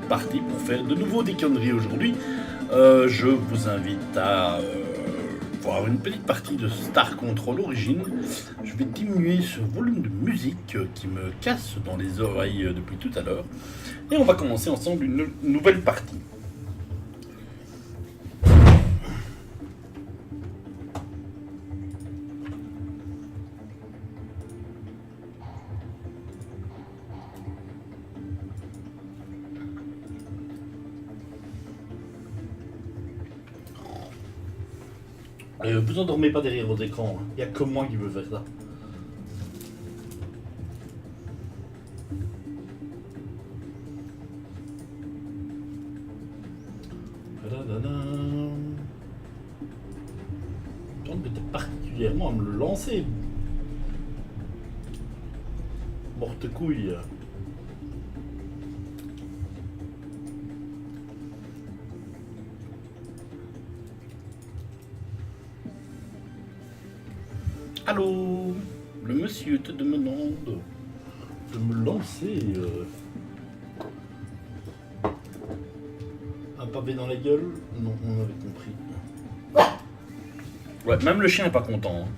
partie pour faire de nouveau des conneries aujourd'hui. Je vous invite à voir une petite partie de Star Control Origin. Je vais diminuer ce volume de musique qui me casse dans les oreilles depuis tout à l'heure. Et on va commencer ensemble une nouvelle partie. Vous endormez pas derrière votre écran, il n'y a que moi qui veux faire ça. Vous embêtez particulièrement à me le lancer. Morte couille. Allô, le monsieur te demande de me lancer un pavé dans la gueule. Non, on avait compris. Ouais, même le chien est pas content. Hein.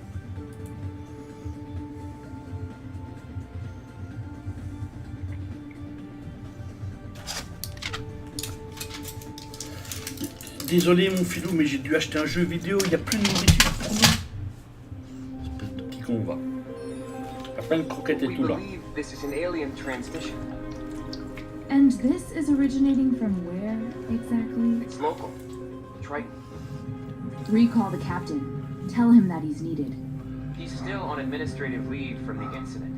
Désolé mon filou, mais j'ai dû acheter un jeu vidéo, il n'y a plus de nourriture pour nous. On va. À peine croquette et tout là. And this is originating from where exactly? It's local. Triton. Recall the captain. Tell him that he's needed. He's still on administrative leave from the incident.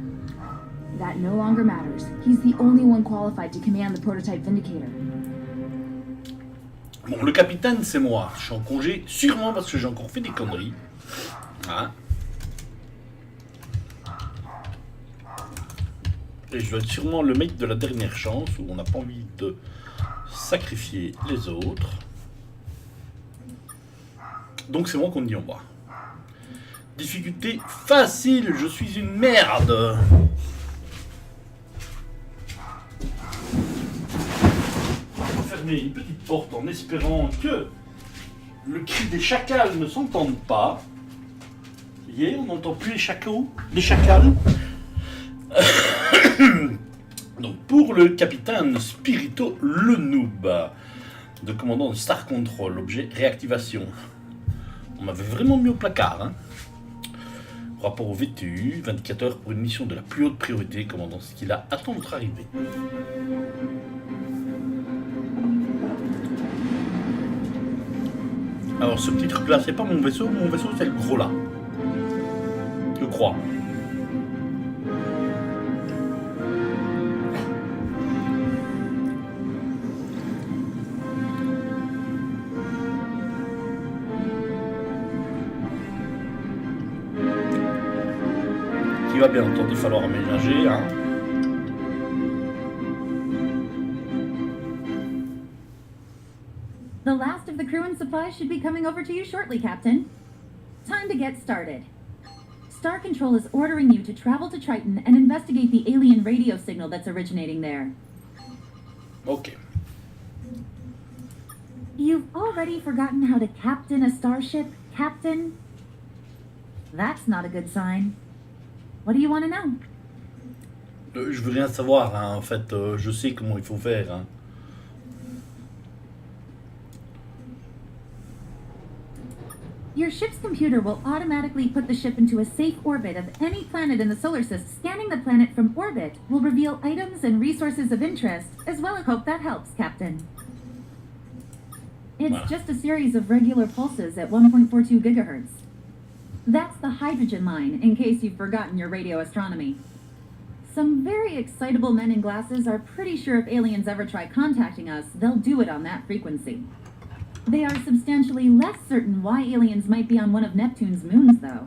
That no longer matters. He's the only one qualified to command the prototype Vindicator. Bon, le capitaine, c'est moi. Je suis en congé, sûrement parce que j'ai encore fait des conneries. Hein? Et je dois être sûrement le mec de la dernière chance où on n'a pas envie de sacrifier les autres. Donc c'est moi qu'on y envoie. Difficulté facile, je suis une merde. On va fermer une petite porte en espérant que le cri des chacals ne s'entende pas. Vous voyez, on n'entend plus les chacals. Les chacals. Donc pour le capitaine Spirito le noob, de commandant de Star Control, objet réactivation. On m'avait vraiment mis au placard. Hein. Rapport au VTU, vindicateur pour une mission de la plus haute priorité, commandant ce qu'il a attend votre arrivée. Alors ce petit truc là, c'est pas mon vaisseau c'est le gros là. Je crois. Il va bien entendu falloir aménager. Hein. The last of the crew and supplies should be coming over to you shortly, Captain. Time to get started. Star Control is ordering you to travel to Triton and investigate the alien radio signal that's originating there. Ok. You've already forgotten how to captain a starship, Captain? That's not a good sign. What do you want to know? Je veux rien savoir, hein. En fait, je sais comment il faut faire. Hein. Your ship's computer will automatically put the ship into a safe orbit of any planet in the solar system. Scanning the planet from orbit will reveal items and resources of interest, as well as hope that helps, Captain. It's just a series of regular pulses at 1.42 gigahertz. That's the hydrogen line, in case you've forgotten your radio astronomy. Some very excitable men in glasses are pretty sure if aliens ever try contacting us, they'll do it on that frequency. They are substantially less certain why aliens might be on one of Neptune's moons, though.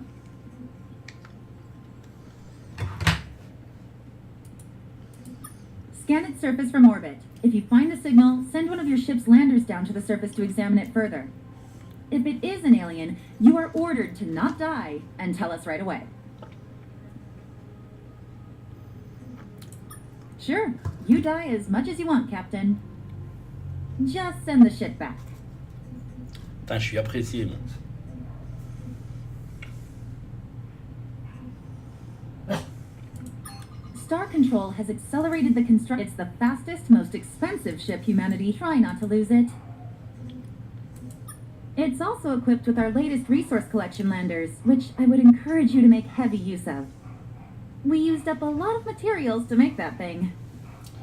Scan its surface from orbit. If you find the signal, send one of your ship's landers down to the surface to examine it further. If it is an alien, you are ordered to not die and tell us right away. Sure, you die as much as you want, Captain. Just send the shit back. Putain, je suis apprécié, moi. Star Control has accelerated the construction. It's the fastest, most expensive ship humanity. Try not to lose it. It's also equipped with our latest resource collection landers, which I would encourage you to make heavy use of. We used up a lot of materials to make that thing.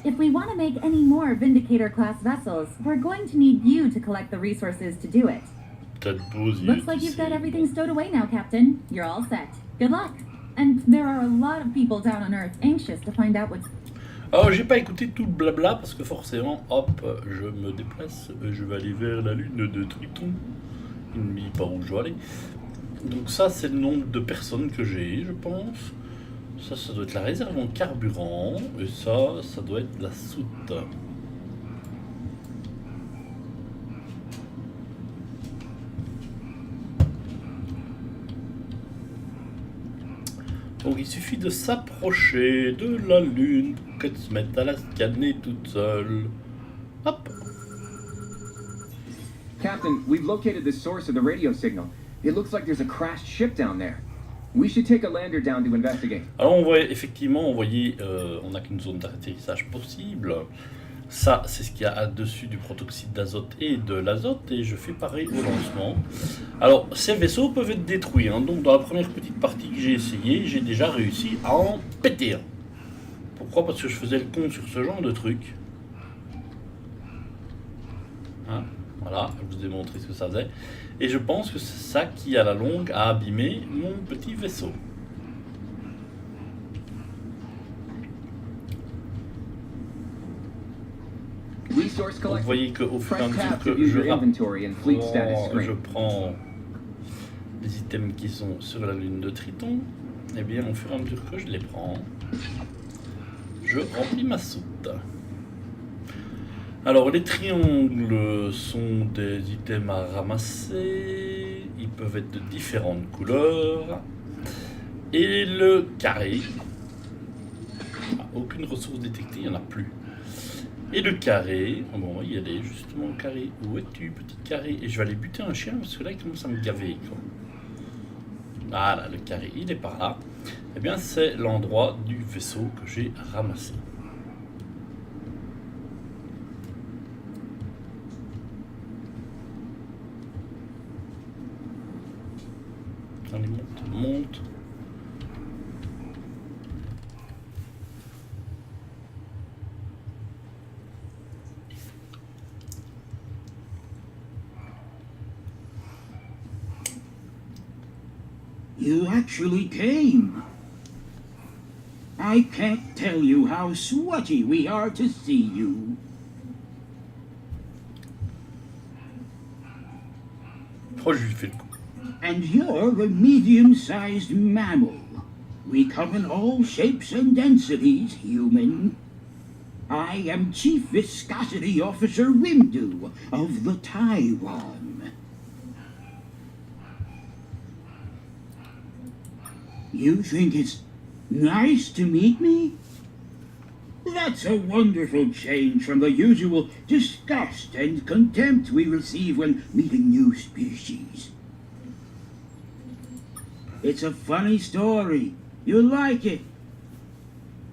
If we want to make any more Vindicator-class vessels, we're going to need you to collect the resources to do it. Looks like you've got everything stowed away now, Captain. You're all set. Good luck. And there are a lot of people down on Earth anxious to find out what's... Alors, j'ai pas écouté tout le blabla parce que forcément, hop, je me déplace, je vais aller vers la lune de Triton. Il ne me dit pas où je dois aller. Donc ça, c'est le nombre de personnes que j'ai, je pense. Ça doit être la réserve en carburant. Et ça doit être la soute. Donc il suffit de s'approcher de la lune pour qu'elle se mette à la scanner toute seule. Hop. Captain, we've located the source of the radio signal. It looks like there's a crashed ship down there. We should take a lander down to investigate. Alors on voit effectivement, on n'a qu'une zone d'atterrissage possible. Ça, c'est ce qu'il y a au-dessus du protoxyde d'azote et de l'azote, et je fais pareil au lancement. Alors, ces vaisseaux peuvent être détruits, hein. Donc dans la première petite partie que j'ai essayé, j'ai déjà réussi à en péter un. Pourquoi? Parce que je faisais le con sur ce genre de truc. Hein, voilà, je vous ai montré ce que ça faisait. Et je pense que c'est ça qui, à la longue, a abîmé mon petit vaisseau. Donc, vous voyez qu'au fur et à mesure que je prends les items qui sont sur la lune de Triton, et bien au fur et à mesure que je les prends, je remplis ma soute. Alors les triangles sont des items à ramasser, ils peuvent être de différentes couleurs, et le carré, aucune ressource détectée, il n'y en a plus. Et le carré, bon, on va y aller justement, le carré. Où es-tu, petit carré? Et je vais aller buter un chien parce que là, il commence à me gaver, quoi. Voilà, le carré, il est par là. Eh bien, c'est l'endroit du vaisseau que j'ai ramassé. Allez, monte. You actually came. I can't tell you how sweaty we are to see you. Oh, je lui fais le coup. And you're a medium-sized mammal. We come in all shapes and densities, human. I am Chief Viscosity Officer Rimdu of the Taiwan. You think it's nice to meet me? That's a wonderful change from the usual disgust and contempt we receive when meeting new species. It's a funny story. You'll like it.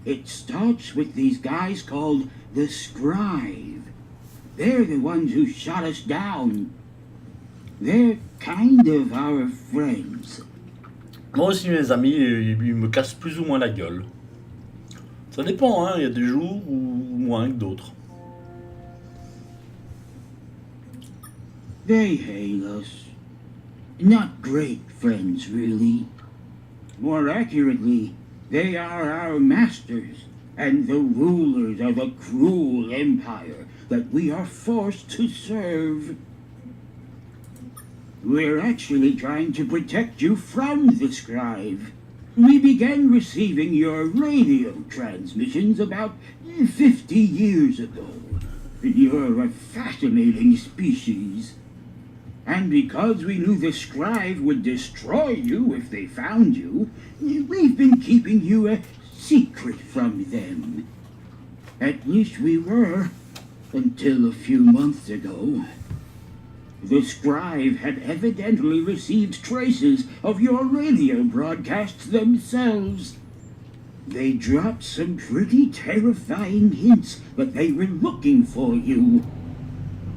It starts with these guys called the Scribe. They're the ones who shot us down. They're kind of our friends. Moi aussi, mes amis, ils me cassent plus ou moins la gueule. Ça dépend, hein. Il y a des jours ou moins que d'autres. They hate us. Not great friends, really. More accurately, they are our masters and the rulers of a cruel empire that we are forced to serve. We're actually trying to protect you from the Scribe. We began receiving your radio transmissions about 50 years ago. You're a fascinating species. And because we knew the Scribe would destroy you if they found you, we've been keeping you a secret from them. At least we were, Until a few months ago. The scribe had evidently received traces of your radio broadcasts themselves. They dropped some pretty terrifying hints that they were looking for you.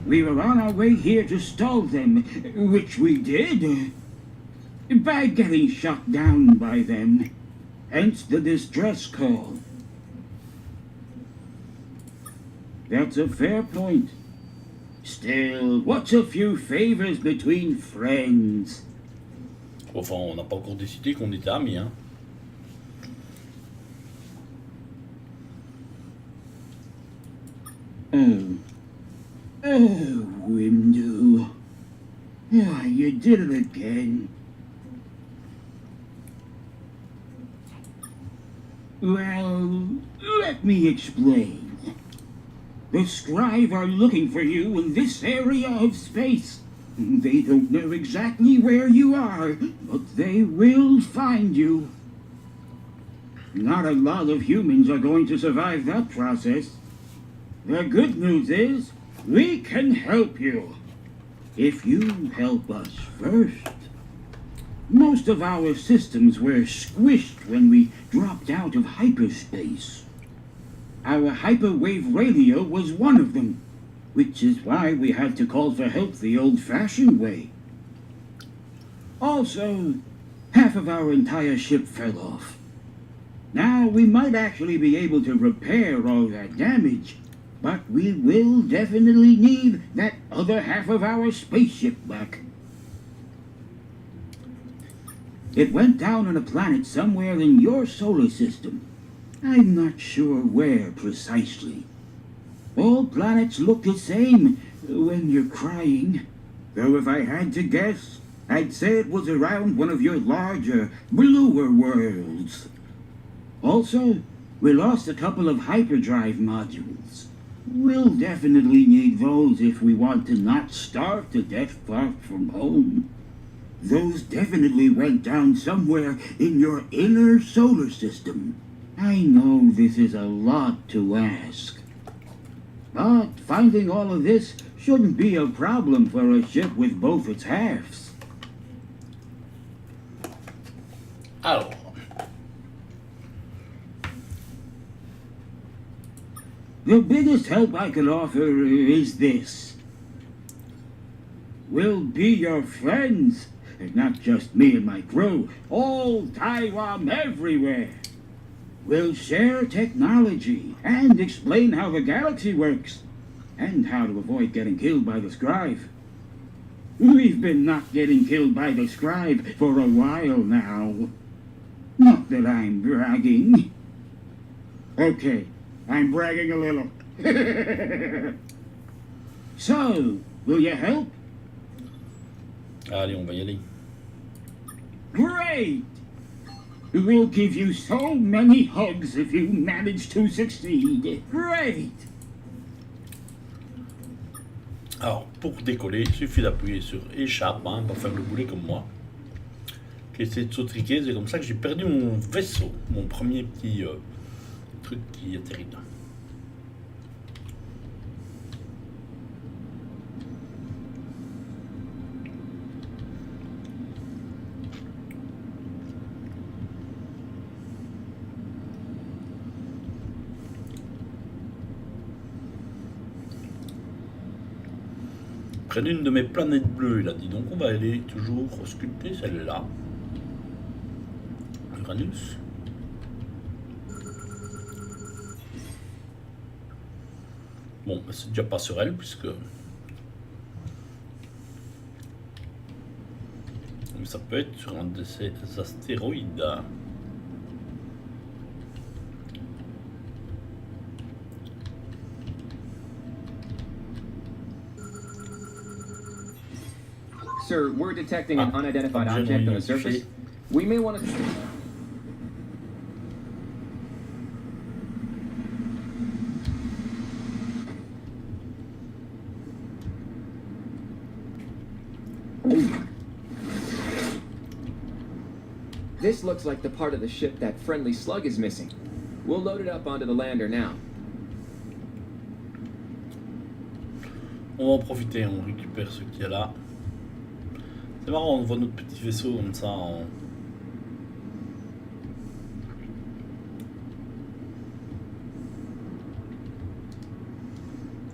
We were on our way here to stall them, which we did, by getting shot down by them. Hence the distress call. That's a fair point. Still, what's a few favors between friends? Enfin, on n'a pas encore décidé qu'on était amis, hein. Oh, Windu. Oh, you did it again. Well, let me explain. The Scribe are looking for you in this area of space. They don't know exactly where you are, but they will find you. Not a lot of humans are going to survive that process. The good news is, we can help you. If you help us first. Most of our systems were squished when we dropped out of hyperspace. Our hyperwave radio was one of them, which is why we had to call for help the old-fashioned way. Also, half of our entire ship fell off. Now, we might actually be able to repair all that damage, but we will definitely need that other half of our spaceship back. It went down on a planet somewhere in your solar system. I'm not sure where precisely. All planets look the same when you're crying. Though if I had to guess, I'd say it was around one of your larger, bluer worlds. Also, we lost a couple of hyperdrive modules. We'll definitely need those if we want to not starve to death far from home. Those definitely went down somewhere in your inner solar system. I know this is a lot to ask. But finding all of this shouldn't be a problem for a ship with both its halves. Alors. The biggest help I can offer is this. We'll be your friends, and not just me and my crew, all Taiwan everywhere. We'll share technology and explain how the galaxy works, and how to avoid getting killed by the Scribe. We've been not getting killed by the Scribe for a while now. Not that I'm bragging. Okay, I'm bragging a little. So, will you help? Allez, on va y aller. Great! We'll give you so many hugs if you manage to succeed. Great! Alors, pour décoller, il suffit d'appuyer sur échappe, hein, pour faire le boulet comme moi. J'ai essayé de sautriquer, c'est comme ça que j'ai perdu mon vaisseau, mon premier petit truc qui atterrit là. Près d'une de mes planètes bleues, il a dit. Donc on va aller toujours sculpter celle-là. Uranus. Bon, c'est déjà pas sur elle, puisque... Mais ça peut être sur un de ces astéroïdes. Sir, we're detecting an unidentified object on the surface. We may want to... This looks like the part of the ship that friendly slug is missing. We'll load it up onto the lander now. On va en profiter, on récupère ce qu'il y a là. C'est marrant, on voit notre petit vaisseau comme ça en...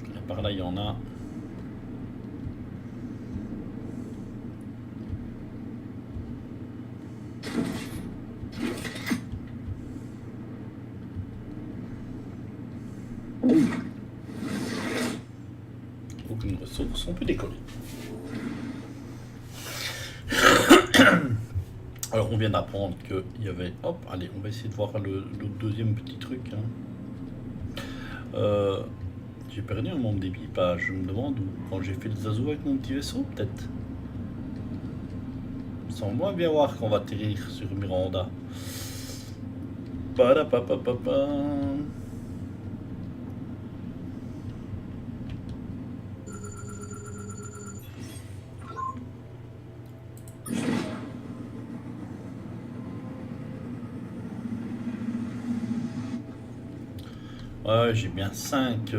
Et par là, il y en a. Aucune ressource, on peut décoller. Alors on vient d'apprendre qu'il y avait... Hop, allez, on va essayer de voir le deuxième petit truc. Hein. J'ai perdu un membre d'équipage, je me demande où. Quand j'ai fait le zazou avec mon petit vaisseau, peut-être. Sans moi bien voir qu'on va atterrir sur Miranda. Padapapapapa. Ouais, j'ai bien 5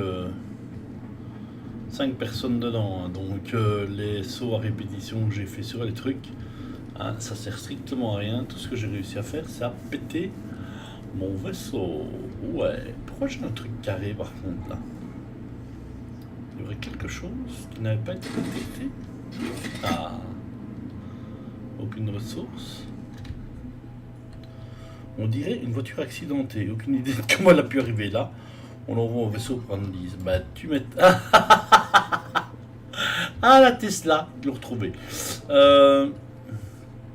personnes dedans, hein. Donc les sauts à répétition que j'ai fait sur les trucs, hein, ça sert strictement à rien. Tout ce que j'ai réussi à faire, c'est à péter mon vaisseau. Ouais, pourquoi j'ai un truc carré par contre là? Il y aurait quelque chose qui n'avait pas été détecté. Ah, aucune ressource. On dirait une voiture accidentée, aucune idée de comment elle a pu arriver là. On l'envoie au vaisseau pour prendre 10. Bah tu mets... Ah la Tesla, je l'ai retrouvé.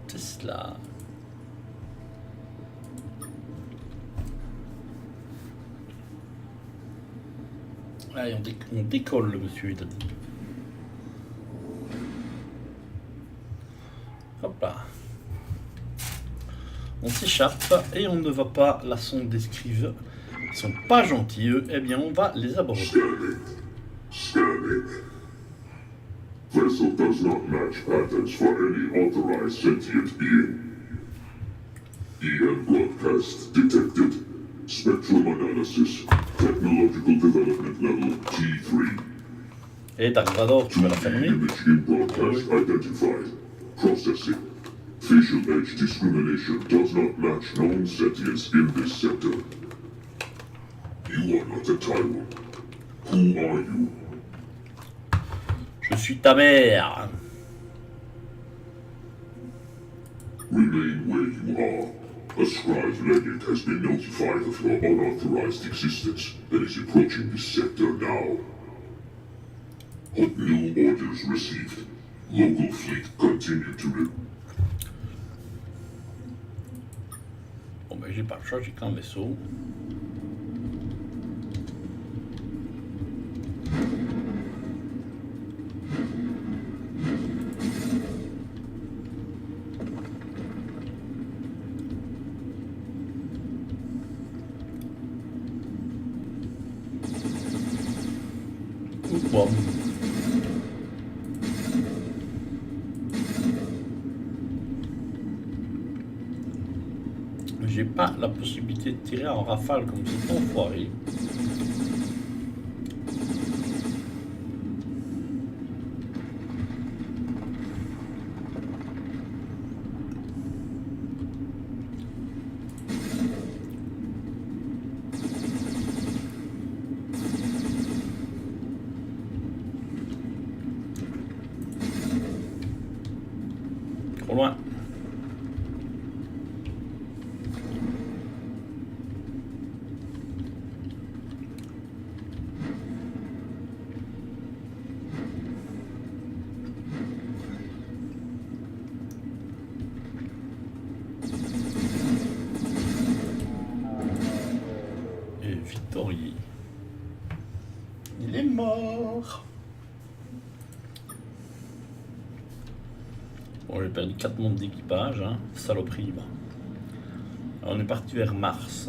Tesla. Allez, on décolle le monsieur, il a dit. Hop là. On s'échappe et on ne va pas la sonde d'escrive. Ils sont pas gentils eux, eh bien on va les aborder. Scanning. Vessel does not match patterns for any authorized sentient being. EM broadcast detected. Spectrum analysis. Technological development level T3. Et Dark Vador, tu vas la fermer. Image in broadcast identified. Processing. Facial edge discrimination does not match known sentience in this sector. You are not a Tyrant. Who are you? Je suis ta mère. Remain where you are. A scribe legate has been notified of your unauthorized existence and is approaching this sector now. New orders received. Local fleet continue to... Bon ben j'ai pas le choix, j'ai qu'un vaisseau. Bon. J'ai pas la possibilité de tirer en rafale comme cet enfoiré. Trop loin. Et Victory. Il est mort. Bon, j'ai perdu 4 membres d'équipage, hein. Saloperie. Bah. Alors, on est parti vers Mars.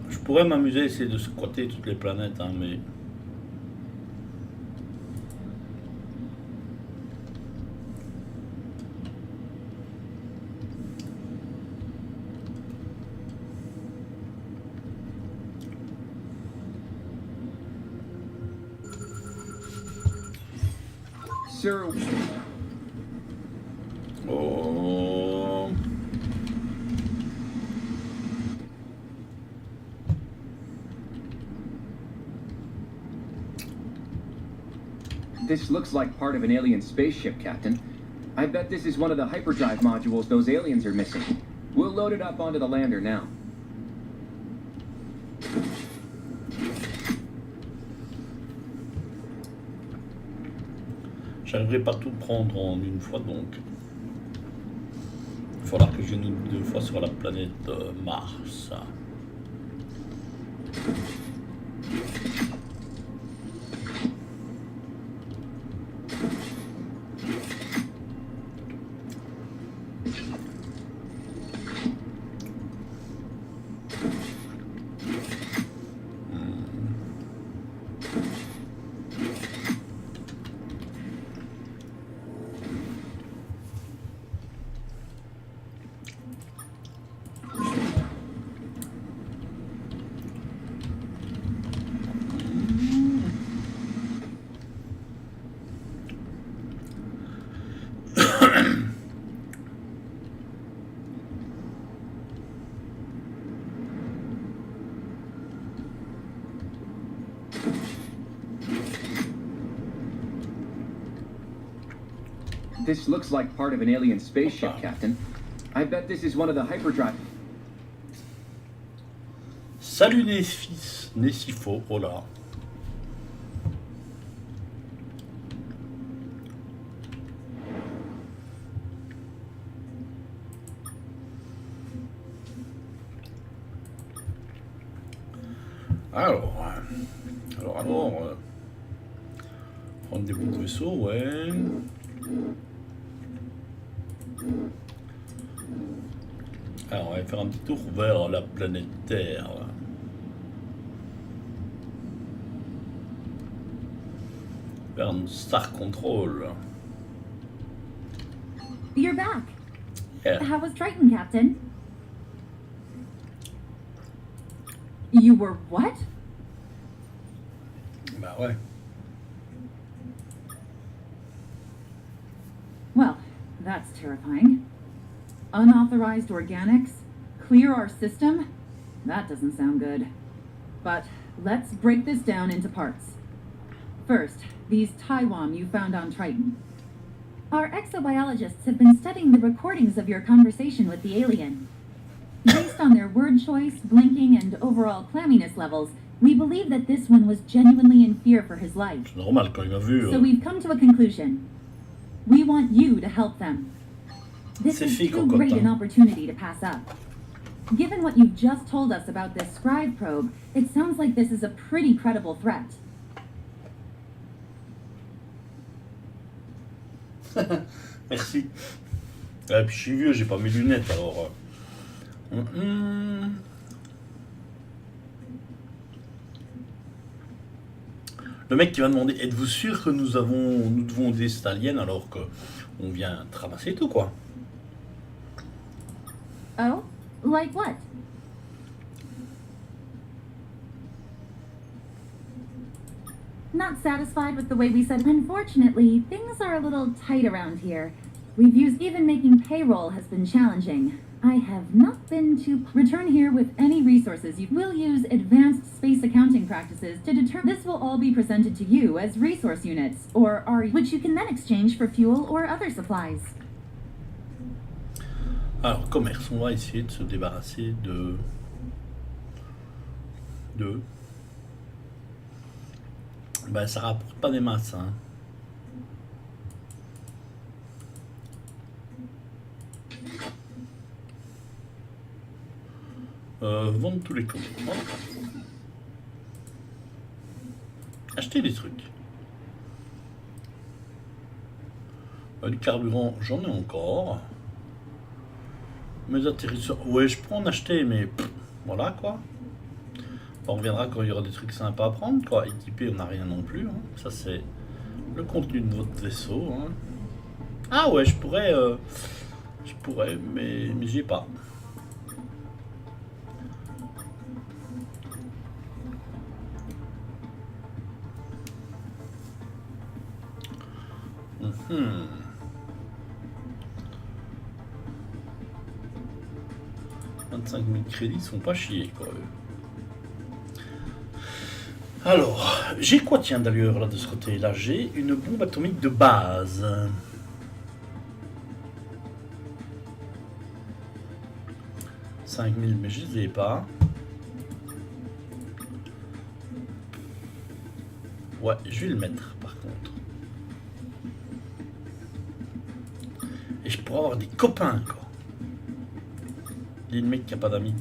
Je pourrais m'amuser à essayer de squatter toutes les planètes, hein, mais... Sir, Oh. this looks like part of an alien spaceship, Captain. I bet this is one of the hyperdrive modules those aliens are missing. We'll load it up onto the lander now. J'arriverai pas tout prendre en une fois, donc il faudra que je vienne 2 fois sur la planète Mars. This looks like part of an alien spaceship, Captain. I bet this is one of the hyperdrive. Salut Nessifo, oh là. Alors, prendre des bouts de vaisseau, ouais. Alors, on va faire un petit tour vers la planète Terre. Vers Star Control. You're back. Yeah. How was Triton, Captain? You were what? Bah ouais. Well, that's terrifying. Unauthorized organics? Clear our system? That doesn't sound good. But let's break this down into parts. First, these Taiwan you found on Triton. Our exobiologists have been studying the recordings of your conversation with the alien. Based on their word choice, blinking, and overall clamminess levels, we believe that this one was genuinely in fear for his life. C'est normal quand il m'a vu. So we've come to a conclusion. We want you to help them. This C'est is fait, too cocotte, great an hein. opportunity to pass up. Given what you've just told us about this scribe probe, it sounds like this is a pretty credible threat. Merci. Et puis je suis vieux, j'ai pas mes lunettes alors. Le mec qui va demander, êtes-vous sûr que nous devons des Staliens alors que on vient te ramasser tout quoi. Oh? Like what? Not satisfied with the way we said, unfortunately, things are a little tight around here. We've used even making payroll has been challenging. I have not been to return here with any resources. You will use advanced space accounting practices to determine. This will all be presented to you as resource units, or are which you can then exchange for fuel or other supplies. Alors commerce, on va essayer de se débarrasser de ben ça rapporte pas des masses hein. Vendre tous les colis. Acheter des trucs. Du carburant, j'en ai encore. Mes atterrisseurs, ouais, je peux en acheter, mais voilà quoi. On reviendra quand il y aura des trucs sympas à prendre, quoi. Équipé, on n'a rien non plus. Hein. Ça, c'est le contenu de votre vaisseau. Hein. Ah ouais, je pourrais, mais j'y ai pas. Mhm. « 25 000 crédits sont pas chiés, quoi. Alors, j'ai quoi, tiens, d'ailleurs, là, de ce côté-là? J'ai une bombe atomique de base. 5 000, mais je les ai pas. Ouais, je vais le mettre, par contre. Et je pourrais avoir des copains, quoi. Il y a le mec qui a pas d'amis.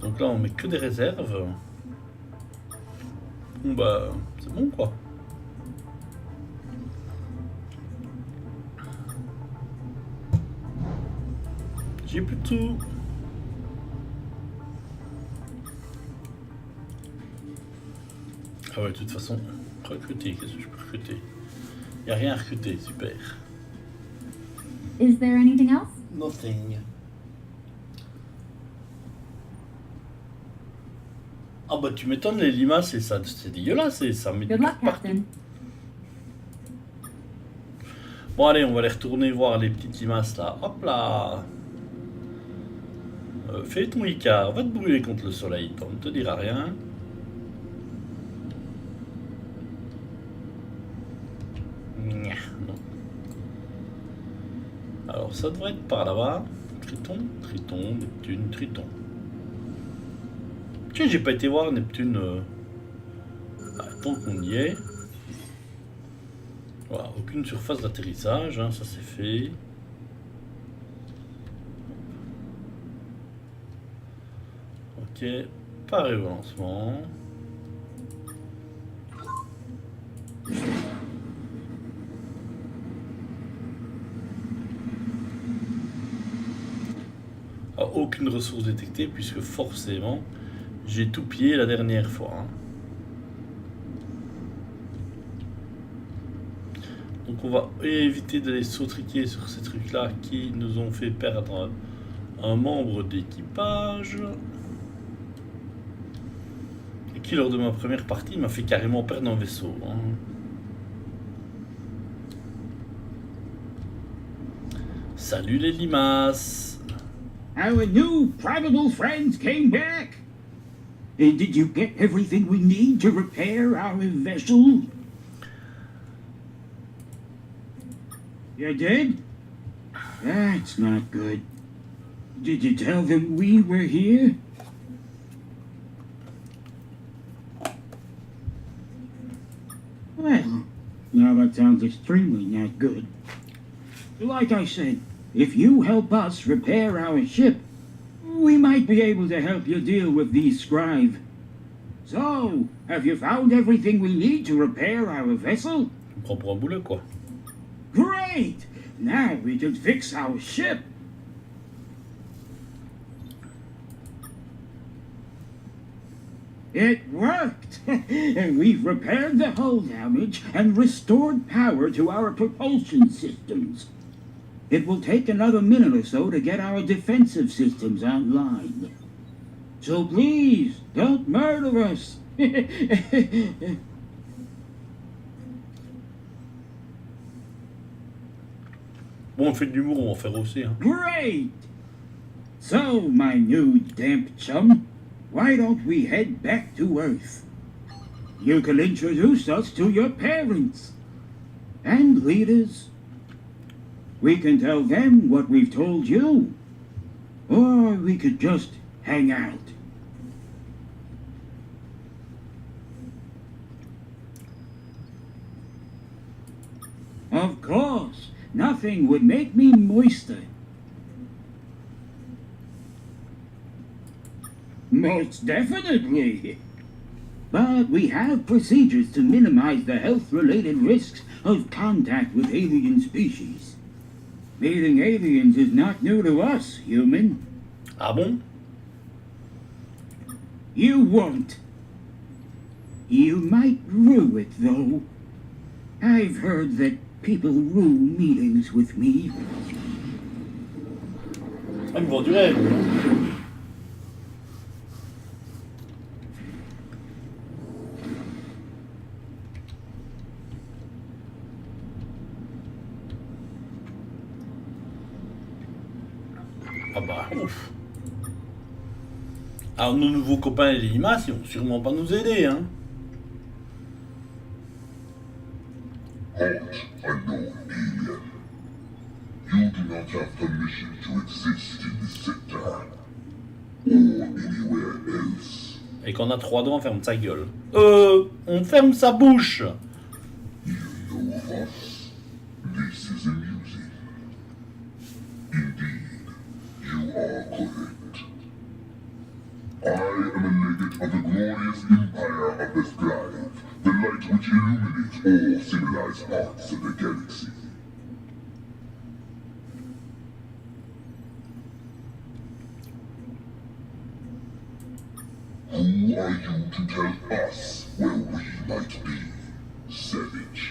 Donc là, on met que des réserves. Bon, bah, c'est bon, quoi. J'ai plus de tout. Ah ouais, de toute façon, recruter, qu'est-ce que je peux recruter? Il n'y a rien à recruter, super. Is there anything else? Nothing. Ah bah tu m'étonnes, les limaces, c'est dégueulasse, et ça met Good luck, partout. Captain. Bon allez, on va aller retourner voir les petites limaces là. Hop là. Fais ton Icare, va te brûler contre le soleil, on ne te dira rien. Nya, non. Alors ça devrait être par là-bas. Triton, Triton, Neptune, Triton. Tiens, j'ai pas été voir Neptune. Tant qu'on y est. Voilà, aucune surface d'atterrissage, hein, ça c'est fait. Ok, pareil au lancement. Ah, aucune ressource détectée puisque forcément j'ai tout pillé la dernière fois. Hein. Donc on va éviter d'aller sautriquer sur ces trucs là qui nous ont fait perdre un membre d'équipage. Et qui lors de ma première partie m'a fait carrément perdre un vaisseau. Hein. Salut les limaces. Our new probable friends came back. Did you get everything we need to repair our vessel? You did? That's not good. Did you tell them we were here? Well, now that sounds extremely not good. Like I said, if you help us repair our ship, we might be able to help you deal with these scribe. So, have you found everything we need to repair our vessel? On prend pour un boulet quoi. Great! Now we can fix our ship. It worked! And we've repaired the hull damage and restored power to our propulsion systems. It will take another minute or so to get our defensive systems online. So please, don't murder us! Bon, on fait de l'humour, on va en faire aussi. Hein. Great! So, my new damp chum, why don't we head back to Earth? You can introduce us to your parents and leaders. We can tell them what we've told you. Or we could just hang out. Of course, nothing would make me moister. Most definitely. But we have procedures to minimize the health-related risks of contact with alien species. Meeting aliens is not new to us, human. Ah bon? You won't. You might rue it, though. I've heard that people rue meetings with me. Ah, ils me vendent du rêve. Ah bah, ouf. Alors, nos nouveaux copains les limaces, ils vont sûrement pas nous aider, hein. Halt, unknown alien. You do not have permission to exist in this sector. Or anywhere else. Et quand on a 3 dents, on ferme sa gueule. On ferme sa bouche. You know of us. This is amusing. Indeed, you are correct. I am a legate of the glorious empire of the Scribe, the light which illuminates all civilized parts of the galaxy. Who are you to tell us where we might be, savage?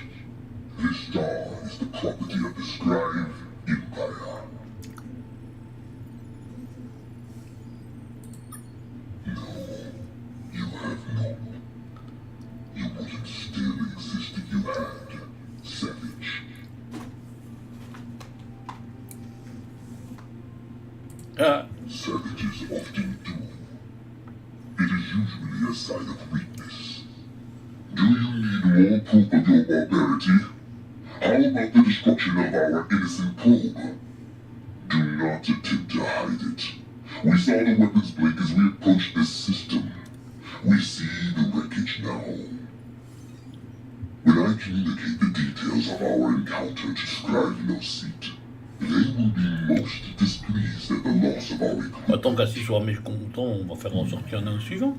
This star is the property of the Scribe Empire. No, you have not. You wouldn't still exist if you had, savage. Savages often do. It is usually a sign of weakness. Do you need more proof of your barbarity? How about the destruction of our innocent probe? Do not attempt to hide it. We saw the weapons blink as we approached this system. We see the wreckage now. When I communicate the details of our encounter to Scribe No Seat, they will be most displeased at the loss of our equipment. Tant qu'à s'y soit mécontent, on va faire en sorte qu'il y en ait un suivant.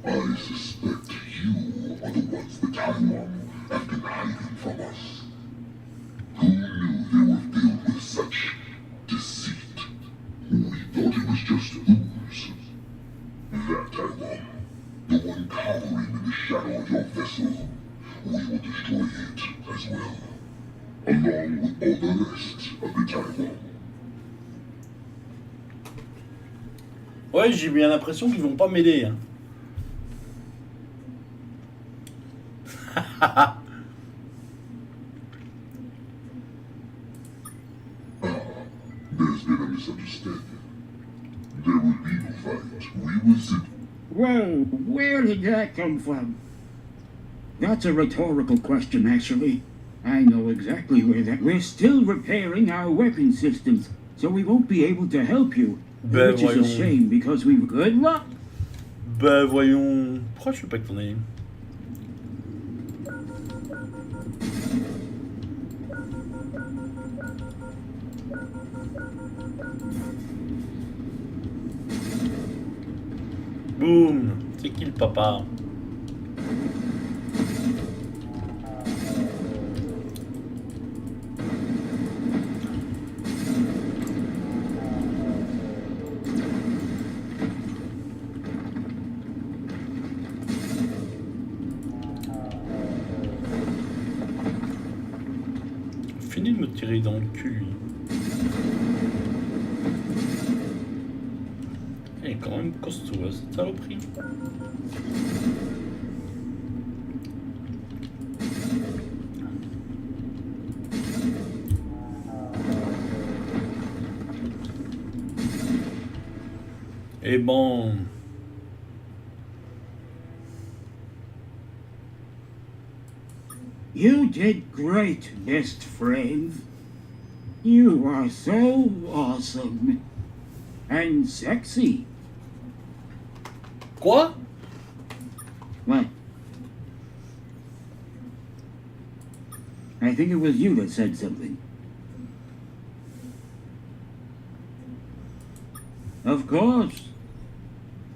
I suspect you are the ones the Taiwan have been hiding from us. Who knew they were filled with such deceit? We thought it was just ooze. That Taiwan, the one cowering in the shadow of your vessel, we will destroy it as well, along with all the rest of the Taiwan. Ouais, j'ai bien l'impression qu'ils vont pas m'aider. Hein. There's been a misunderstanding. There will be no fight. We will sit. Whoa, where did that come from? That's a rhetorical question, actually. I know exactly where that... We're still repairing our weapon systems, so we won't be able to help you. Ben Which is a voyons. shame, because we've... Good luck! Ben voyons. Pourquoi je suis pas étonné? Boum. C'est qui le papa? Fini de me tirer dans le cul, lui. Il est quand même costaud, hein, cette saloperie. Et bon... You did great, best friend. You are so awesome. And sexy. Quoi? What? I think it was you that said something. Of course.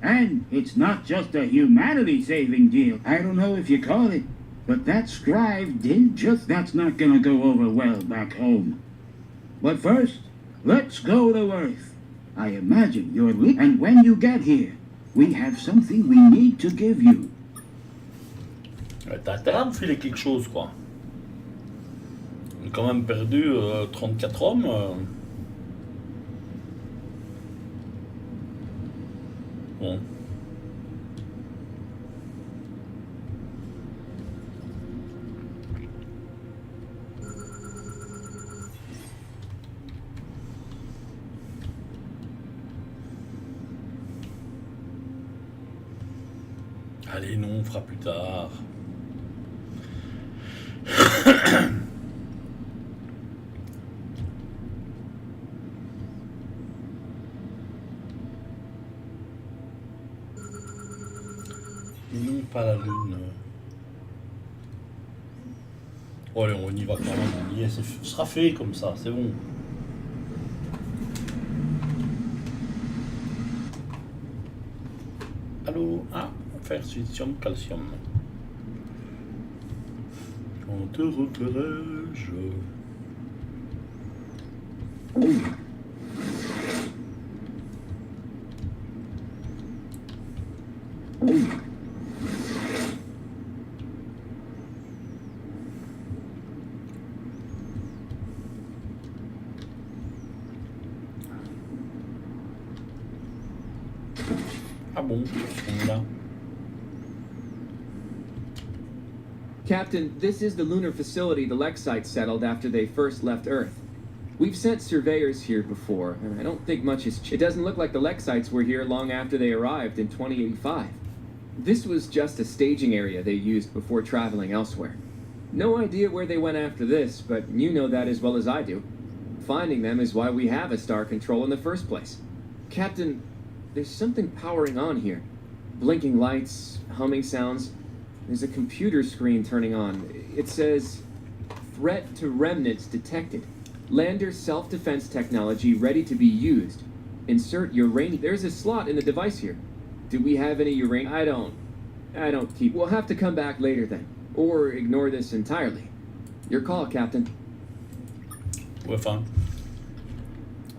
And it's not just a humanity-saving deal. I don't know if you caught it, but that scribe did just... That's not gonna go over well back home. But first, let's go to Earth. I imagine you're... And when you get here, we have something we need to give you. T'as intérêt à me filer quelque chose, quoi. On a quand même perdu 34 hommes. Bon. Allez, non, on fera plus tard. Non, pas la lune. Oh, allez, on y va quand même, on y est, ce sera fait comme ça, c'est bon. Allô? Ah, faire silicium, calcium. Quand te reverrai-je? Ah bon, on est là. Captain, this is the lunar facility the Lexites settled after they first left Earth. We've sent surveyors here before, and I don't think much has changed. It doesn't look like the Lexites were here long after they arrived in 2085. This was just a staging area they used before traveling elsewhere. No idea where they went after this, but you know that as well as I do. Finding them is why we have a star control in the first place. Captain, there's something powering on here. Blinking lights, humming sounds. There's a computer screen turning on. It says, "Threat to remnants detected. Lander self-defense technology ready to be used. Insert uranium." There's a slot in the device here. Do we have any uranium? I don't keep. We'll have to come back later then. Or ignore this entirely. Your call, Captain. Ouais, enfin,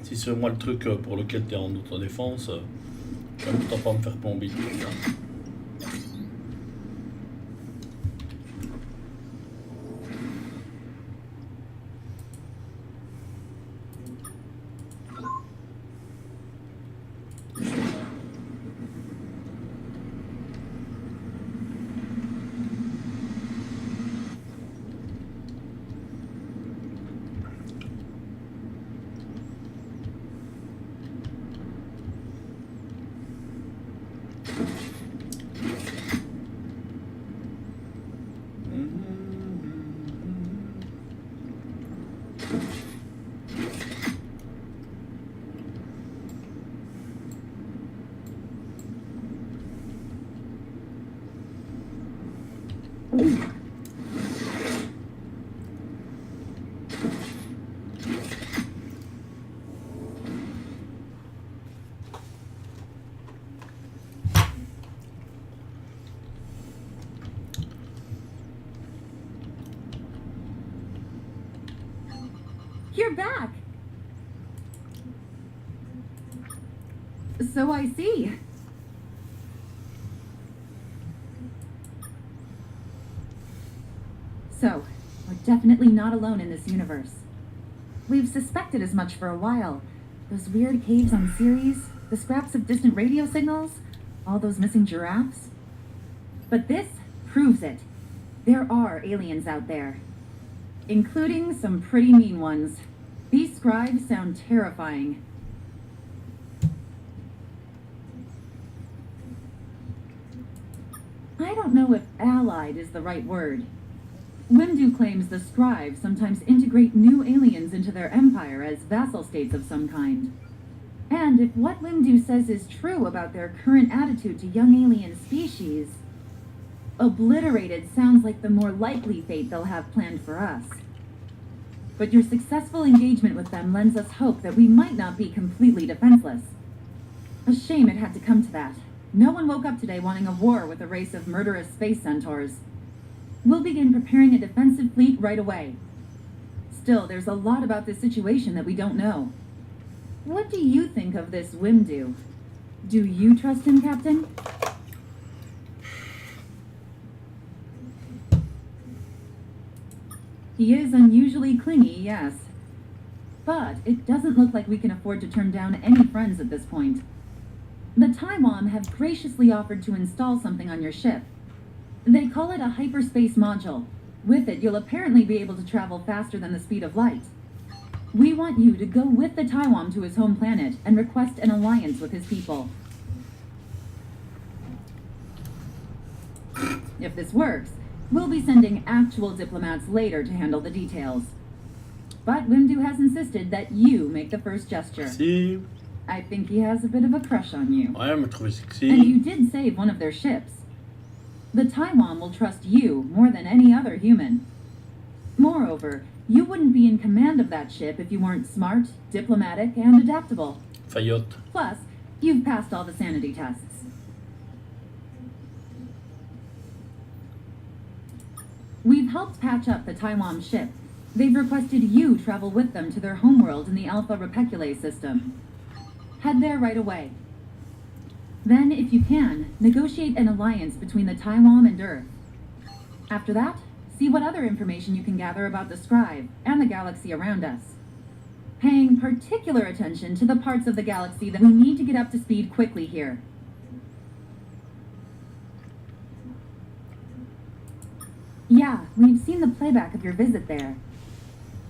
si c'est moi le truc pour lequel t'es en autodéfense, je vais même pas me faire plomber. You're back! So I see. So, we're definitely not alone in this universe. We've suspected as much for a while. Those weird caves on Ceres, the scraps of distant radio signals, all those missing giraffes. But this proves it. There are aliens out there. Including some pretty mean ones. These scribes sound terrifying. I don't know if allied is the right word. Wimdu claims the scribes sometimes integrate new aliens into their empire as vassal states of some kind. And if what Wimdu says is true about their current attitude to young alien species, obliterated sounds like the more likely fate they'll have planned for us. But your successful engagement with them lends us hope that we might not be completely defenseless. A shame it had to come to that. No one woke up today wanting a war with a race of murderous space centaurs. We'll begin preparing a defensive fleet right away. Still, there's a lot about this situation that we don't know. What do you think of this Wimdu? Do you trust him, Captain? He is unusually clingy, yes. But it doesn't look like we can afford to turn down any friends at this point. The Taiwan have graciously offered to install something on your ship. They call it a hyperspace module. With it, you'll apparently be able to travel faster than the speed of light. We want you to go with the Taiwan to his home planet and request an alliance with his people. If this works, we'll be sending actual diplomats later to handle the details. But Wimdu has insisted that you make the first gesture. Si. I think he has a bit of a crush on you. Ouais, elle me trouvait And sexy. you did save one of their ships. The Taiwan will trust you more than any other human. Moreover, you wouldn't be in command of that ship if you weren't smart, diplomatic, and adaptable. Fayotte. Plus, you've passed all the sanity tests. We've helped patch up the Taiwan ship. They've requested you travel with them to their homeworld in the Alpha Repeculate system. Head there right away. Then, if you can, negotiate an alliance between the Taiwan and Earth. After that, see what other information you can gather about the Scribe and the galaxy around us. Paying particular attention to the parts of the galaxy that we need to get up to speed quickly here. Yeah, we've seen the playback of your visit there.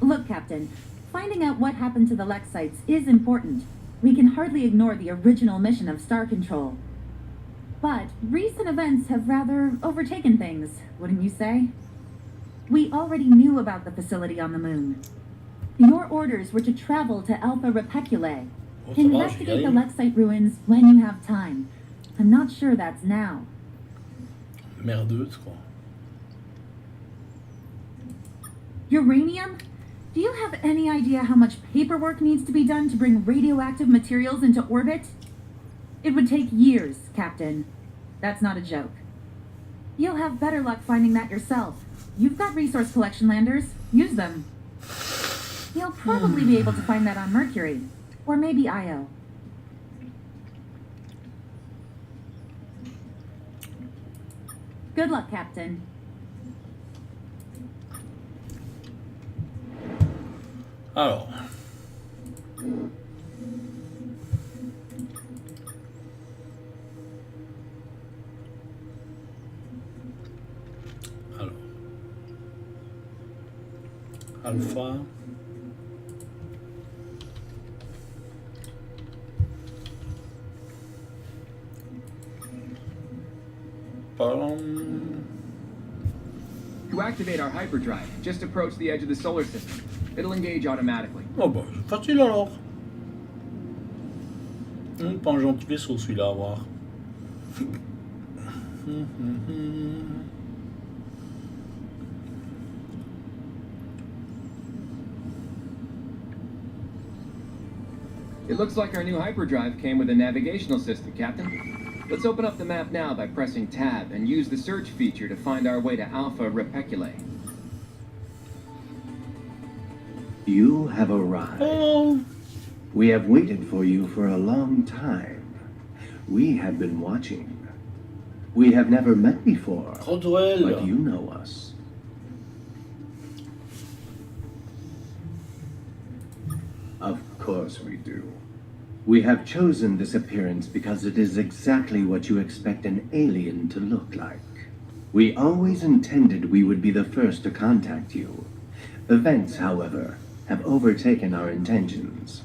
Look, Captain, finding out what happened to the Lexites is important. We can hardly ignore the original mission of Star Control. But recent events have rather overtaken things, wouldn't you say? We already knew about the facility on the moon. Your orders were to travel to Alpha Repeculate. Oh, ça va, Investigate j'y the allais. Lexite ruins when you have time. I'm not sure that's now. Merdeuse, quoi. Uranium? Do you have any idea how much paperwork needs to be done to bring radioactive materials into orbit? It would take years, Captain. That's not a joke. You'll have better luck finding that yourself. You've got resource collection landers. Use them. You'll probably be able to find that on Mercury. Or maybe Io. Good luck, Captain. Alors. Alors. Alpha. To activate our hyperdrive, just approach the edge of the solar system. It'll engage automatically. Oh bah, c'est facile alors. Pas un gentil vaisseau celui-là à voir. It looks like our new hyperdrive came with a navigational system, Captain. Let's open up the map now by pressing Tab and use the search feature to find our way to Alpha Repeculate. You have arrived. Oh. We have waited for you for a long time. We have been watching. We have never met before, but Rodwell. you know us. Of course we do. We have chosen this appearance because it is exactly what you expect an alien to look like. We always intended we would be the first to contact you. Events, however, have overtaken our intentions.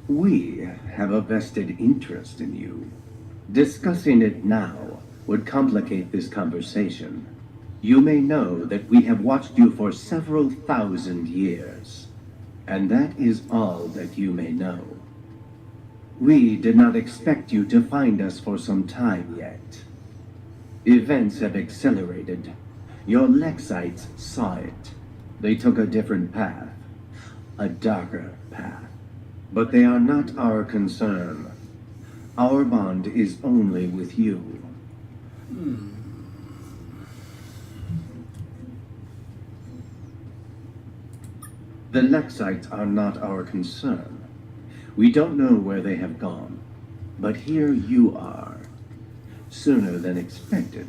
We have a vested interest in you. Discussing it now would complicate this conversation. You may know that we have watched you for several thousand years, and that is all that you may know. We did not expect you to find us for some time yet. Events have accelerated. Your Lexites saw it. They took a different path, a darker path. But they are not our concern. Our bond is only with you. The Lexites are not our concern. We don't know where they have gone, but here you are. Sooner than expected,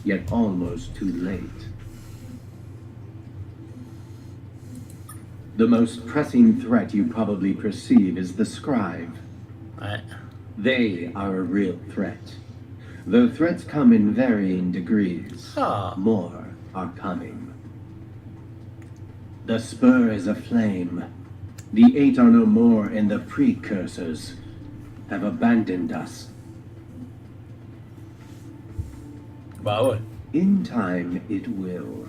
yet almost too late. The most pressing threat you probably perceive is the scribe. Ouais. They are a real threat. Though threats come in varying degrees, Ah. more are coming. The spur is aflame. The Eight are no more, and the precursors have abandoned us. Bah ouais. In time it will.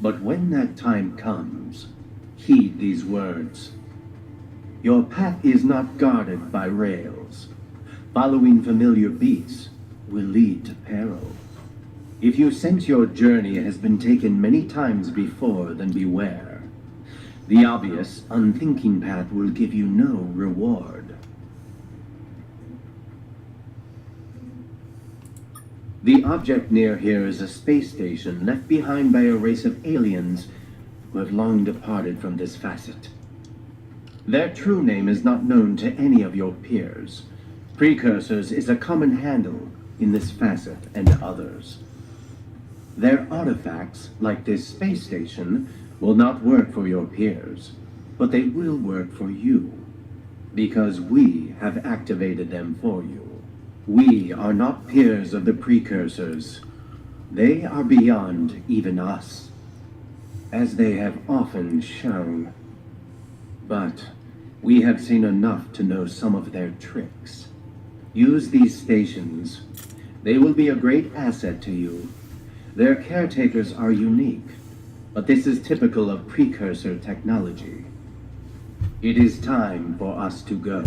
But when that time comes, heed these words. Your path is not guarded by rails. Following familiar beats will lead to peril. If you sense your journey has been taken many times before, then beware. The obvious, unthinking path will give you no reward. The object near here is a space station left behind by a race of aliens who have long departed from this facet. Their true name is not known to any of your peers. Precursors is a common handle in this facet and others. Their artifacts, like this space station, will not work for your peers, but they will work for you, because we have activated them for you. We are not peers of the precursors. They are beyond even us, as they have often shown. But we have seen enough to know some of their tricks. Use these stations. They will be a great asset to you. Their caretakers are unique, but this is typical of precursor technology. It is time for us to go.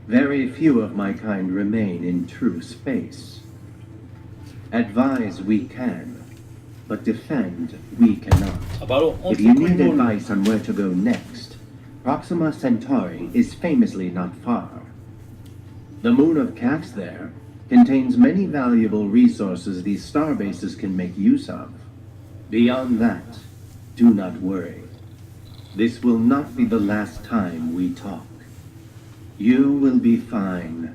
Very few of my kind remain in true space. Advise we can, but defend we cannot. Ah bah alors, on If fait you quoi, need Paul? advice on where to go next, Proxima Centauri is famously not far. The moon of Caps there contains many valuable resources these star bases can make use of. Beyond that, do not worry. This will not be the last time we talk. You will be fine.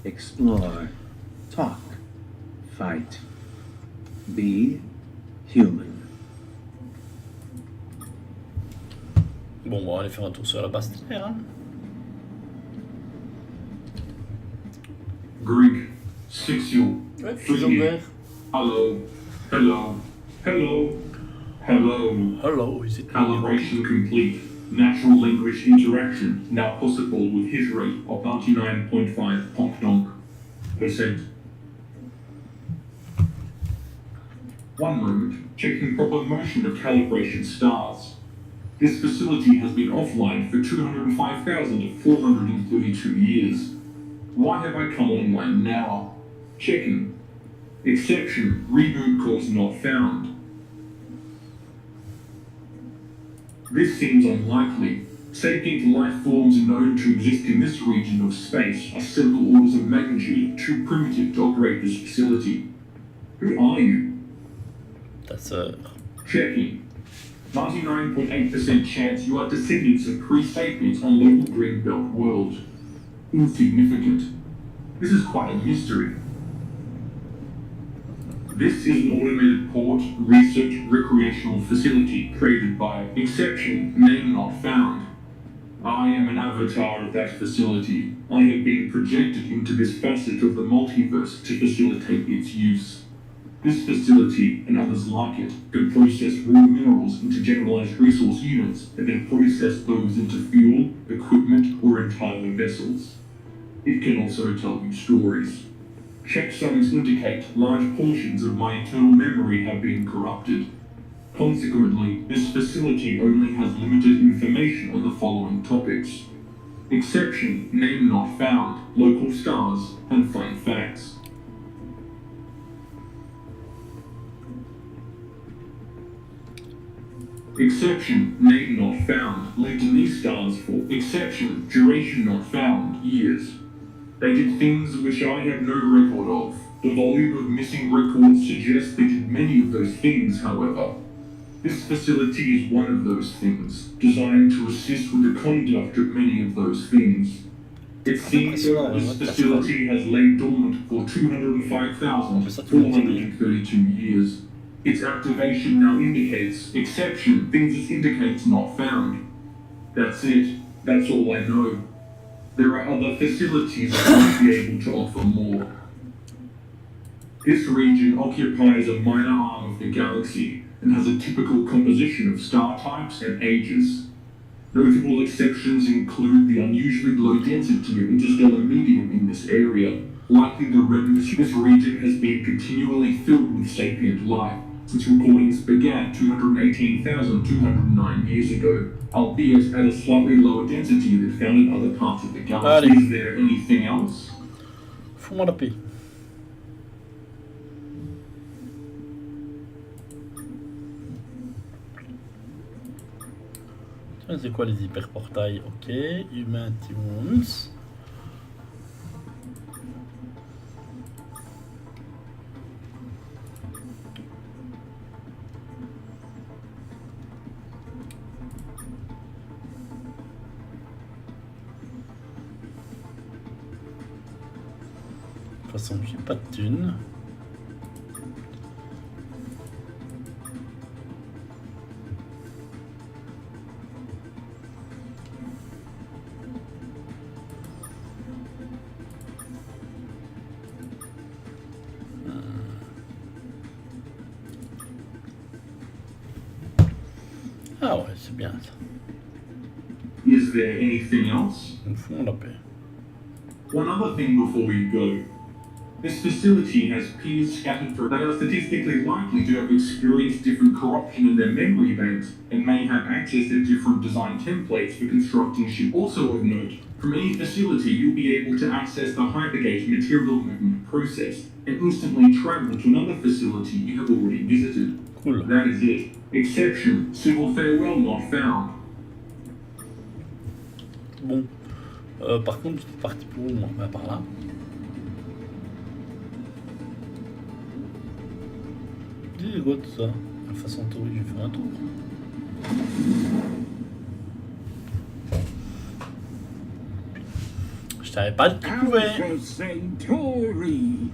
Explore, talk, fight. Be human. Bon, on va aller faire un tour sur la base terre. Hein. Greek, sexual, Ouais, fusion frigid, vert. hello, hello, hello, hello. Hello, is it me? Calibration complete. Natural language interaction now possible with hit rate of 99.5%. 1 moment, checking proper motion of calibration stars. This facility has been offline for 205,432 years. Why have I come online now? Checking. Exception, reboot course not found. This seems unlikely. Sapient life forms known to exist in this region of space are several orders of magnitude too primitive to operate this facility. Who are you? That's Checking. 99.8% chance you are descendants of pre-sapiens on local Greenbelt world. Insignificant. This is quite a mystery. This is an automated port, research, recreational facility created by exception, name not found. I am an avatar of that facility. I have been projected into this facet of the multiverse to facilitate its use. This facility, and others like it, can process raw minerals into generalized resource units and then process those into fuel, equipment, or entire vessels. It can also tell you stories. Checksums indicate large portions of my internal memory have been corrupted. Consequently, this facility only has limited information on the following topics. Exception, name not found, local stars, and fun facts. Exception, name not found, lived in these stars for exception, duration not found, years. They did things which I have no record of. The volume of missing records suggests they did many of those things, however. This facility is one of those things, designed to assist with the conduct of many of those things. It seems that this facility has lain dormant for 205,432 years. Its activation now indicates exception, things indicates not found. That's it. That's all I know. There are other facilities that might be able to offer more. This region occupies a minor arm of the galaxy and has a typical composition of star types and ages. Notable exceptions include the unusually low density of interstellar medium in this area. Likely the remnants of this region has been continually filled with sapient life since recordings began 218,209 years ago, albeit at a slightly lower density than found in other parts of the galaxy. Is there anything else? Fous-moi la paix. C'est quoi les hyperportails? Ok, Human Tunes. De toute façon, j'ai pas de thunes. Ah ouais, c'est bien ça. Is there anything else? Fous-moi la paix. One other thing before we go. This facility has peers scattered through that are statistically likely to have experienced different corruption in their memory banks and may have access to different design templates for constructing ships. Also of note, from any facility you'll be able to access the Hypergate material movement process and instantly travel to another facility you have already visited. Cool. That is it. Exception, civil farewell not found. Bon. Par contre, c'est parti pour où, moi? Bah, par là. C'est quoi tout ça? Alpha Centauri, j'ai fait un tour. Je savais pas que tu pouvais. Alpha Centauri!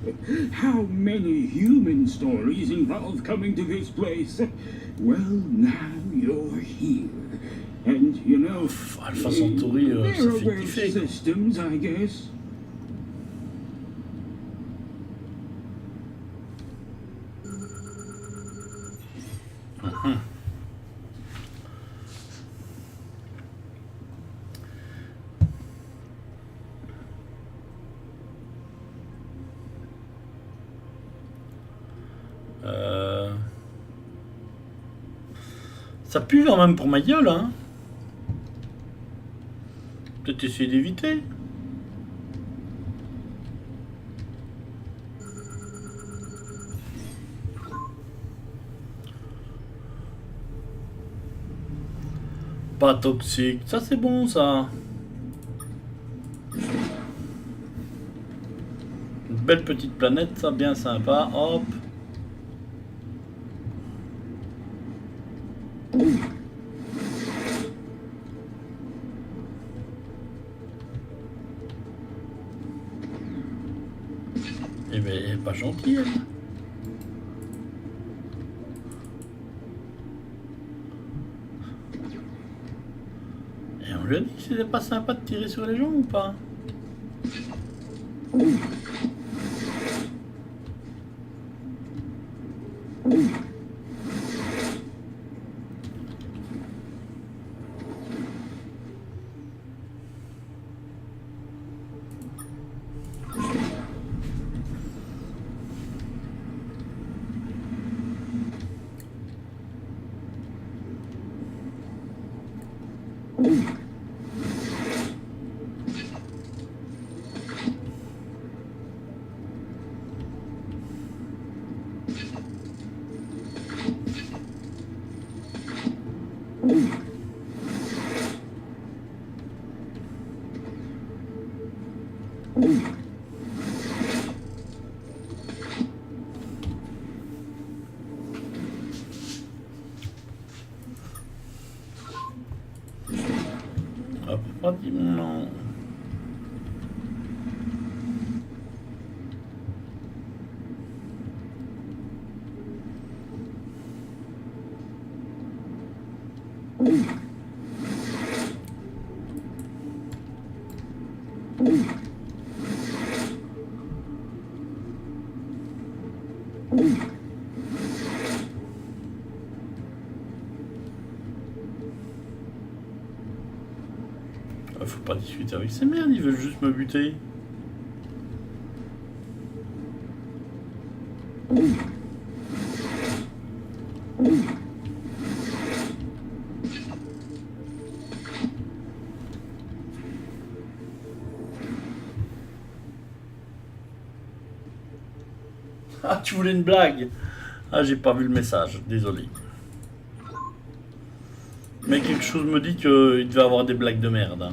How many human stories involve coming to this place? Well, now you're here. And, you know, Alpha Centauri, ça they're fait aware kiffer. systems, I guess. Ça pue quand même pour ma gueule, hein. Peut-être essayer d'éviter. Pas toxique, ça c'est bon ça. Une belle petite planète, ça bien sympa, hop. Eh ben, elle est pas gentille, elle. Et on lui a dit que c'était pas sympa de tirer sur les gens ou pas? Hop, pratiquement. Faut pas discuter avec ces merdes, ils veulent juste me buter. Ah, tu voulais une blague? Ah, j'ai pas vu le message, désolé. Mais quelque chose me dit qu'il devait avoir des blagues de merde. Hein.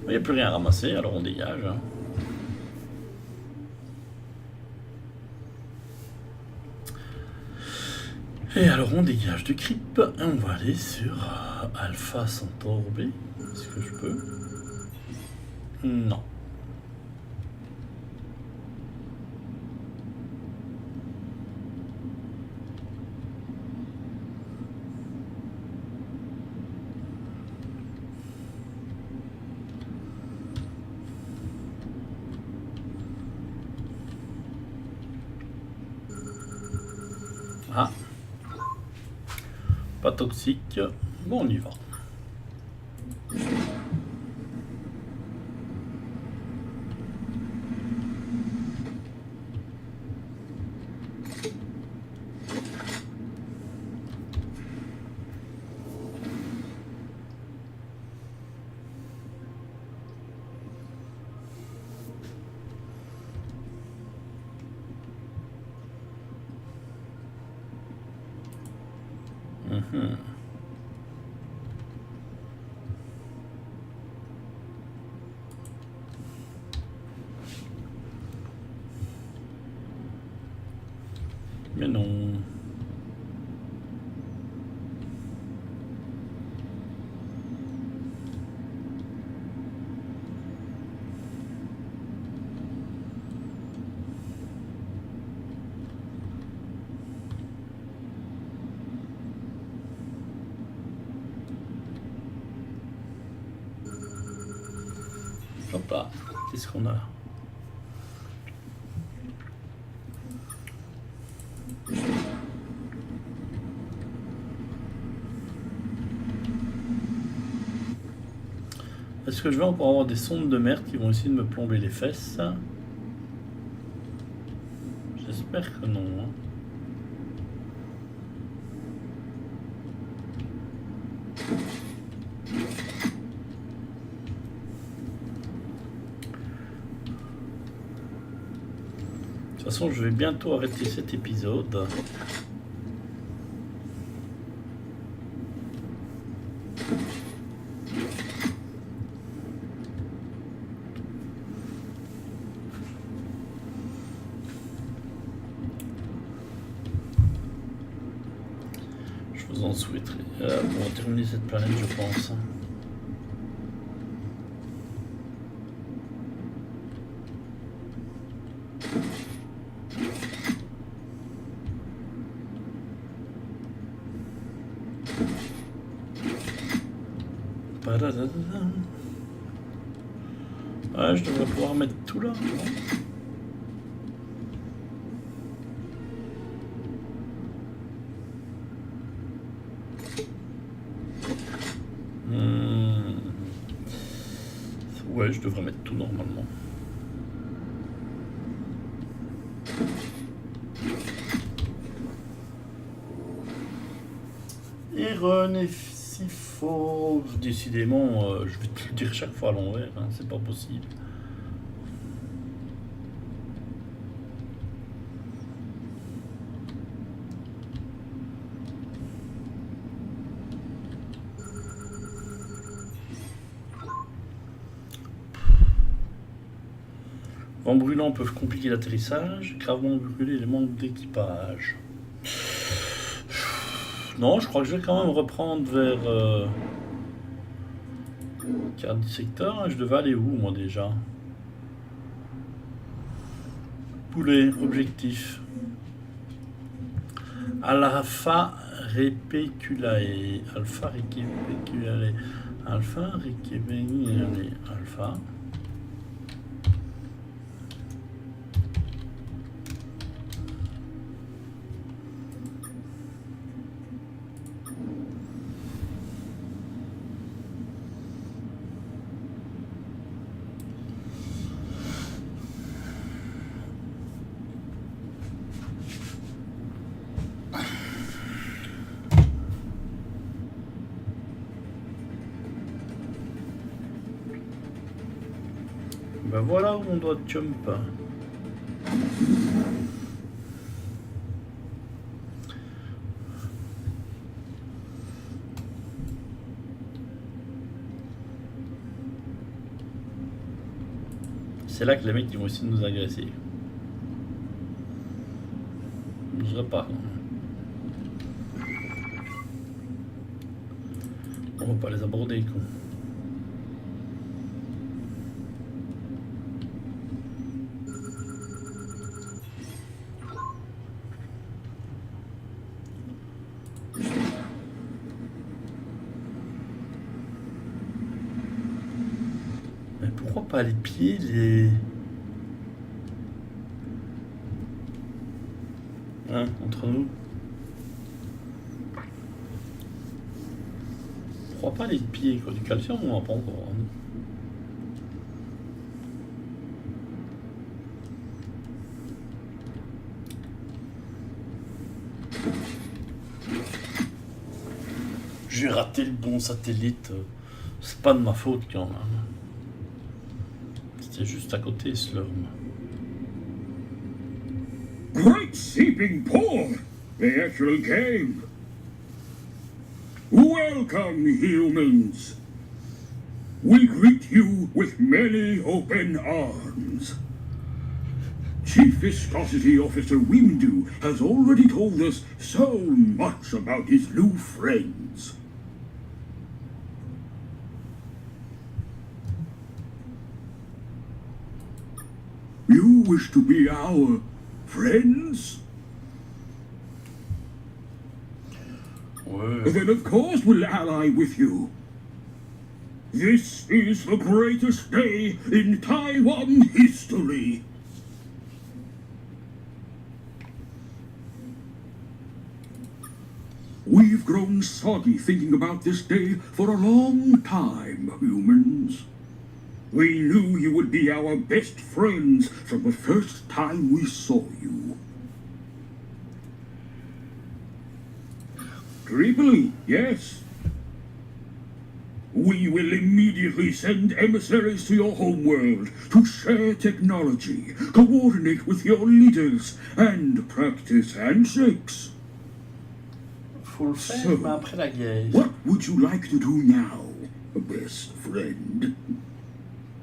Il n'y a plus rien à ramasser, alors on dégage. Hein. Et alors on dégage de Creep et on va aller sur Alpha Centaure B. Est-ce que je peux? Non. Ah. Pas toxique. Bon, on y va. Mais non. Hop là, qu'est-ce qu'on a? Est-ce que je vais encore avoir des sondes de merde qui vont essayer de me plomber les fesses? J'espère que non. Hein. De toute façon, je vais bientôt arrêter cet épisode. Je vous en souhaiterais. On va terminer cette planète, je pense. Ouais, je devrais pouvoir mettre tout là. Ouais, je devrais mettre tout normalement. Et René. Il faut... Décidément, je vais te le dire chaque fois à l'envers, hein, c'est pas possible. Vents brûlants peuvent compliquer l'atterrissage. Gravement brûler les membres d'équipage. Non, je crois que je vais quand même reprendre vers... carte du secteur. Je devais aller où, moi, déjà? Poulet, objectif. Alpha Repeculae. Alpha Repeculae. Alpha Repeculae. Alpha. Ben voilà où on doit jump. C'est là que les mecs ils vont essayer de nous agresser. Je repars. On va pas les aborder quoi. Pas les pieds, les... Hein, entre nous. Pourquoi pas les pieds, quoi, du calcium, on va pas encore. Hein. J'ai raté le bon satellite. C'est pas de ma faute quand même. C'est juste à côté, Slurm. Great seeping pour! They actually came. Welcome, humans. We greet you with many open arms. Chief Viscosity Officer Windu has already told us so much about his new friends. You wish to be our friends? Ouais. Then of course we'll ally with you. This is the greatest day in Taiwan history. We've grown soggy thinking about this day for a long time, humans. We knew you would be our best friends from the first time we saw you. Tripoli, yes. We will immediately send emissaries to your homeworld to share technology, coordinate with your leaders, and practice handshakes. Faut le faire, mais après la guerre. What would you like to do now, best friend?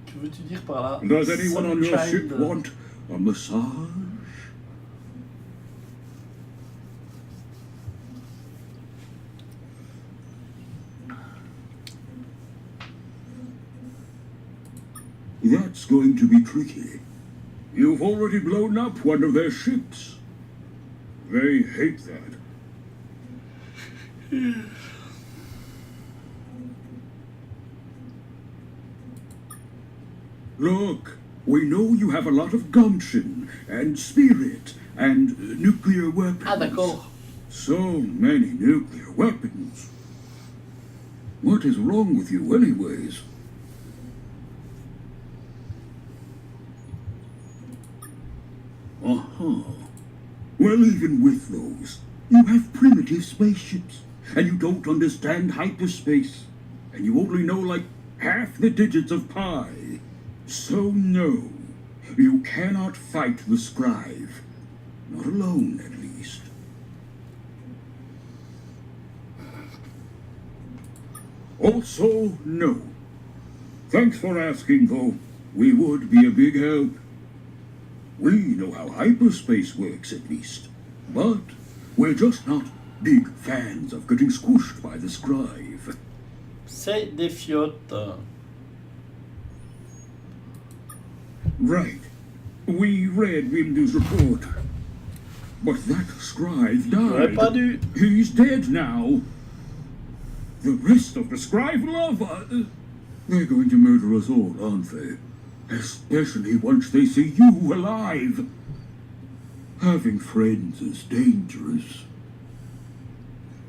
Que veux-tu dire par là? Does anyone on your ship Sunchild. want a massage? That's going to be tricky. You've already blown up one of their ships. They hate that. Look, we know you have a lot of gumption and spirit and nuclear weapons. Ah d'accord. So many nuclear weapons. What is wrong with you anyways? Uh-huh. Well, even with those, you have primitive spaceships, and you don't understand hyperspace, and you only know like half the digits of pi. So no, you cannot fight the scribe. Not alone, at least. Also, no. Thanks for asking, though. We would be a big help. We know how hyperspace works, at least. But we're just not big fans of getting squished by the scribe. C'est des fiottes. Right. We read Windu's report. But that scribe J'aurais died. pas dû. He's dead now. The rest of the scribe love they're going to murder us all, aren't they? Especially once they see you alive. Having friends is dangerous.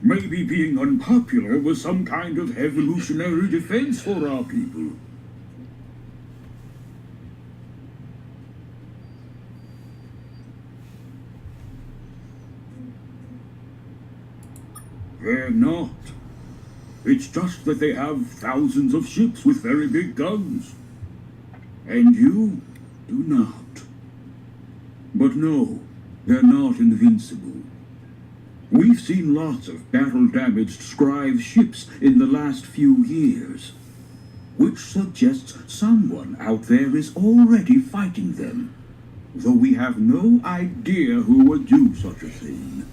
Maybe being unpopular was some kind of evolutionary defense for our people. They're not. It's just that they have thousands of ships with very big guns. And you do not. But no, they're not invincible. We've seen lots of battle-damaged scribe ships in the last few years, which suggests someone out there is already fighting them, though we have no idea who would do such a thing.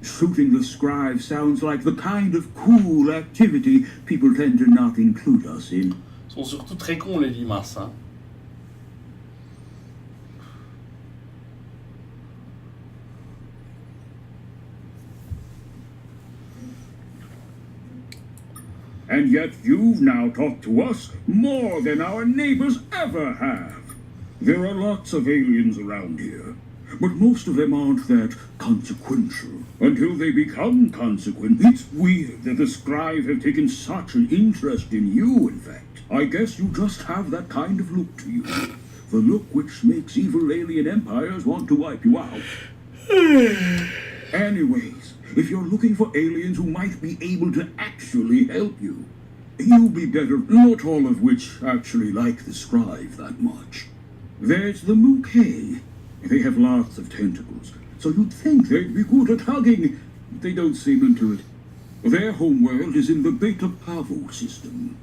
Shooting the scribe sounds like the kind of cool activity people tend to not include us in. Ils sont surtout très cons, les limaces. Hein. And yet you've now talked to us more than our neighbors ever have. There are lots of aliens around here, but most of them aren't that consequential. Until they become consequent, it's weird that the scribe have taken such an interest in you, in fact. I guess you just have that kind of look to you. The look which makes evil alien empires want to wipe you out. Anyways, if you're looking for aliens who might be able to actually help you, you'll be better, not all of which actually like the scribe that much. There's the Mouquet. They have lots of tentacles, so you'd think they'd be good at hugging, but they don't seem into it. Their homeworld is in the Beta Pavo system.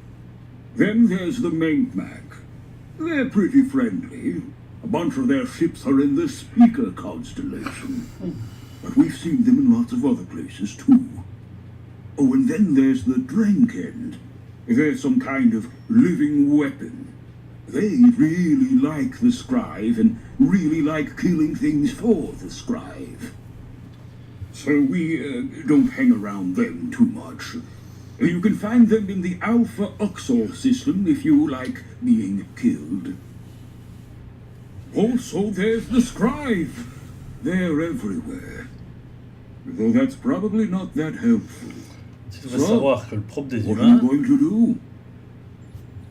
Then there's the Mengmac. They're pretty friendly. A bunch of their ships are in the Speaker constellation. But we've seen them in lots of other places, too. Oh, and then there's the Drenkend. They're some kind of living weapon. They really like the scribe and really like killing things for the scribe. So we don't hang around them too much. You can find them in the Alpha Uxor system if you like being killed. Also, there's the scribe. They're everywhere. Though that's probably not that helpful. Tu devrais savoir que le propre des What are you humains, going to do?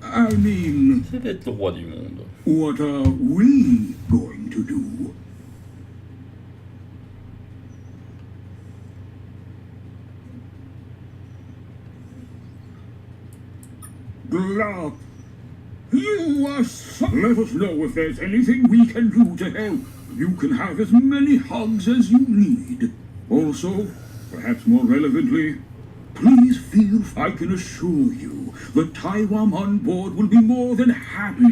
I mean, c'est d'être le roi du monde. what are we going to do? Glop, you are so... Let us know if there's anything we can do to help. You can have as many hugs as you need. Also, perhaps more relevantly, please feel I can assure you the Taiwan on board will be more than happy.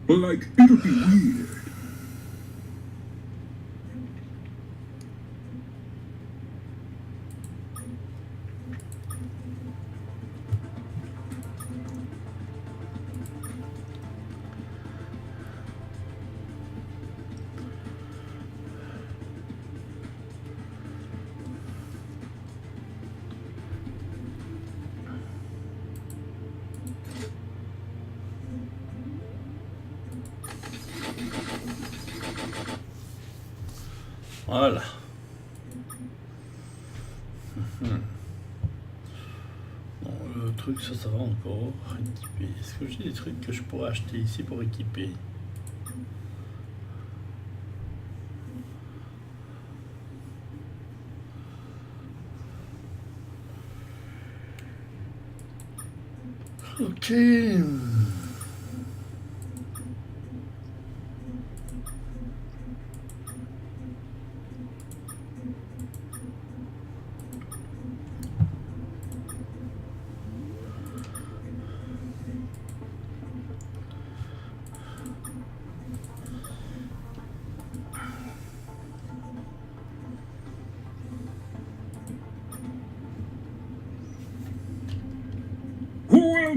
Like, it'll be weird. Voilà. Bon, le truc, ça va encore. Équiper. Est-ce que j'ai des trucs que je pourrais acheter ici pour équiper? Ok.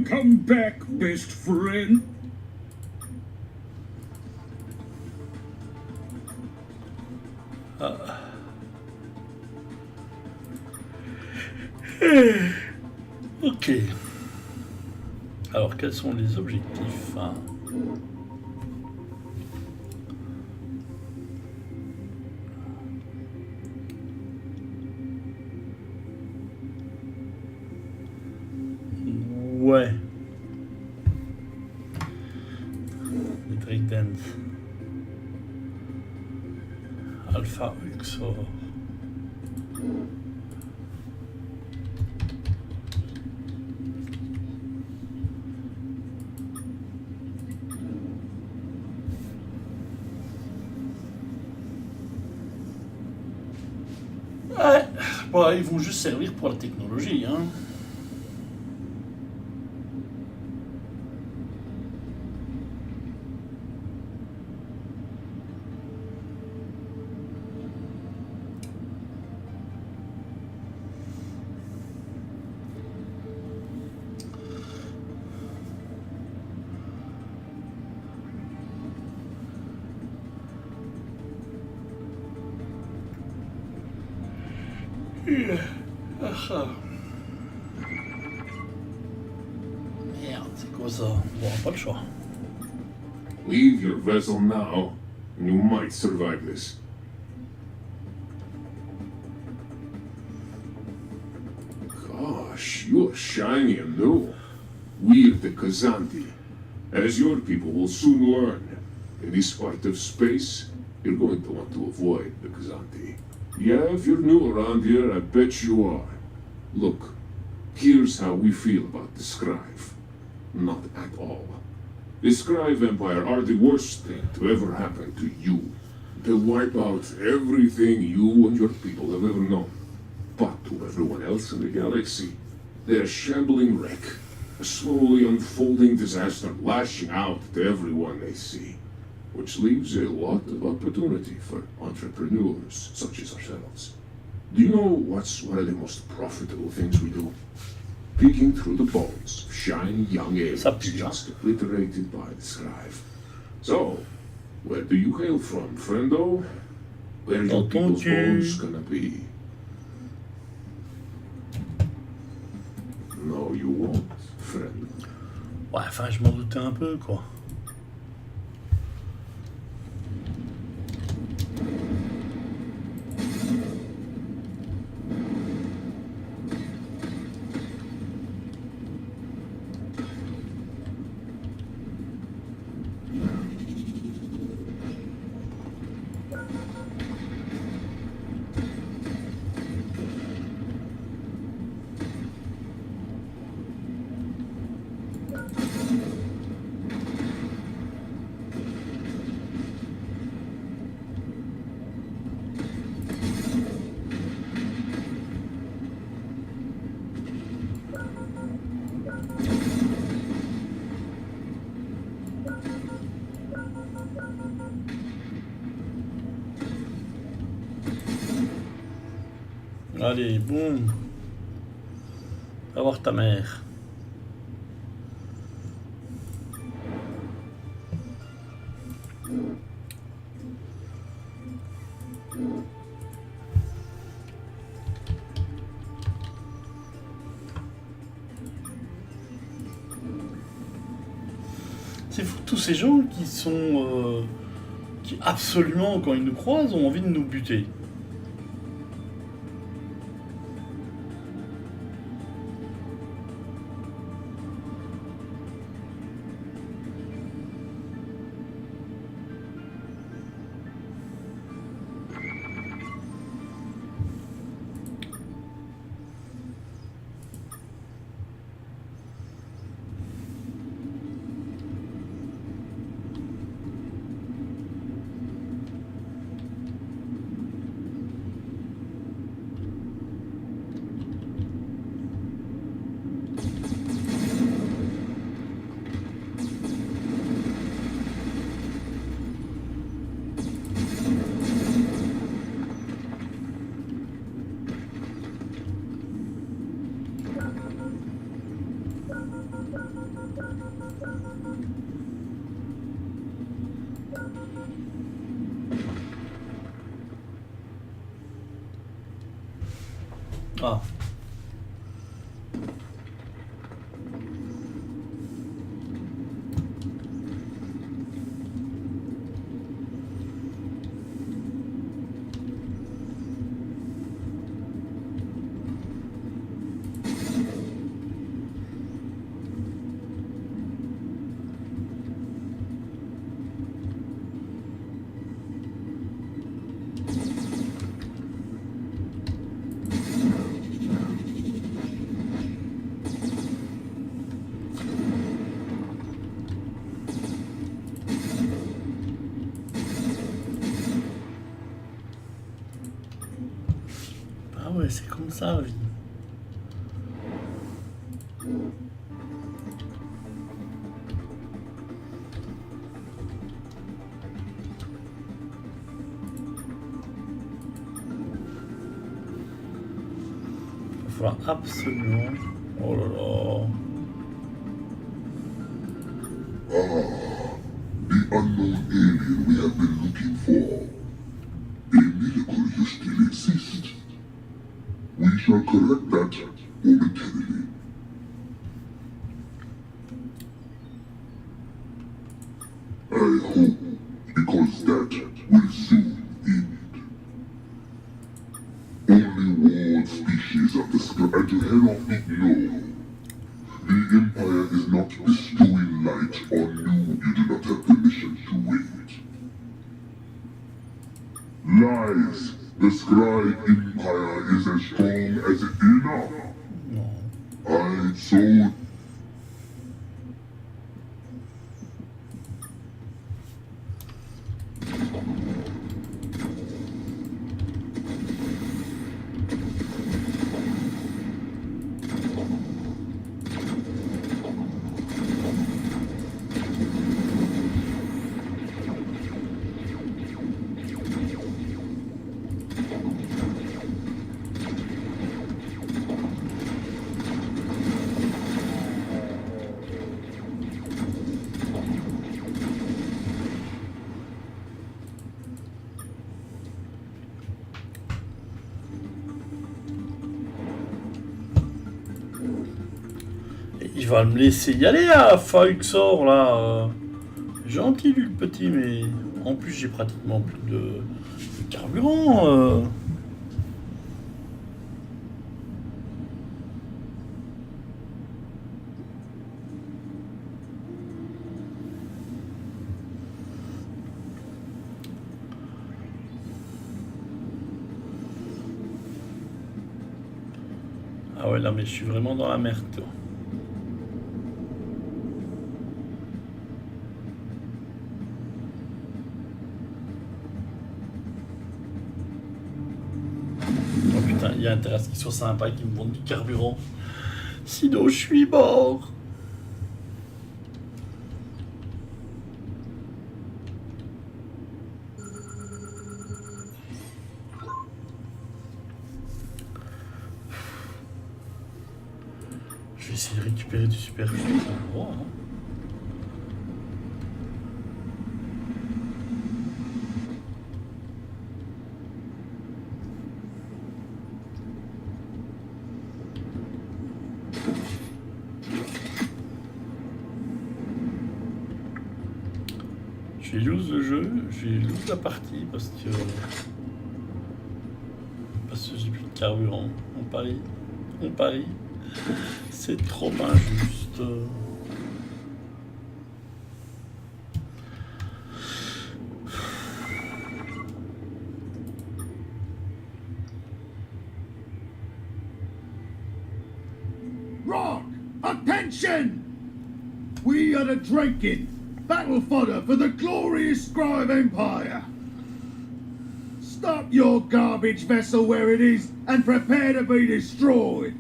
come back, best friend? Ok. Alors, quels sont les objectifs? Ouais. Les breakdance. Alpha Luxor. Ouais, bon, ils vont juste servir pour la technologie, hein. Merde, c'est quoi ça? Bon, pas le choix. Leave your vessel now, and you might survive this. Gosh, you are shiny and new. We're the Kazanti. As your people will soon learn, in this part of space, you're going to want to avoid the Kazanti. Yeah, if you're new around here, I bet you are. Look, here's how we feel about the Scrive. Not at all. The Scrive Empire are the worst thing to ever happen to you. They'll wipe out everything you and your people have ever known. But to everyone else in the galaxy, they're a shambling wreck. A slowly unfolding disaster lashing out to everyone they see. Which leaves a lot of opportunity for entrepreneurs such as ourselves. Do you know what's one of the most profitable things we do? Peeking through the bones of shiny young aliens just obliterated by the Scrive. So, where do you hail from, friendo? Where your people's bones gonna be? No, you won't, friend. Ouais, enfin, je m'en doutais un peu, quoi. Allez, boum. Va voir ta mère. C'est fou, tous ces gens qui sont... qui absolument, quand ils nous croisent, ont envie de nous buter. Ah. Ah ouais, c'est comme ça la vie. Il va falloir absolument... Oh là là... The unknown alien we have been looking for. A miracle you still exist. We shall correct that momentarily. I hope, because that will soon end. Only one species of the sky and to head off it, no. The Empire is not bestowing light on you. You do not have permission to wait. Lies. The Scribe Empire is as strong as it is now. I so... Il va me laisser y aller à Fuxor là. Gentil lui le petit, mais en plus j'ai pratiquement plus de carburant. Ah ouais là mais je suis vraiment dans la merde. Il y a intérêt à ce qu'il soit sympa et qu'il me vendent du carburant. Sinon, je suis mort. Je vais essayer de récupérer du super droit. Hein. Je vais lose le jeu, je vais lose la partie parce que j'ai plus de carburant. On parie. C'est trop injuste. Rock! Attention! We are the Draken, battle fodder for the glorious Scribe Empire. Stop your garbage vessel where it is and prepare to be destroyed.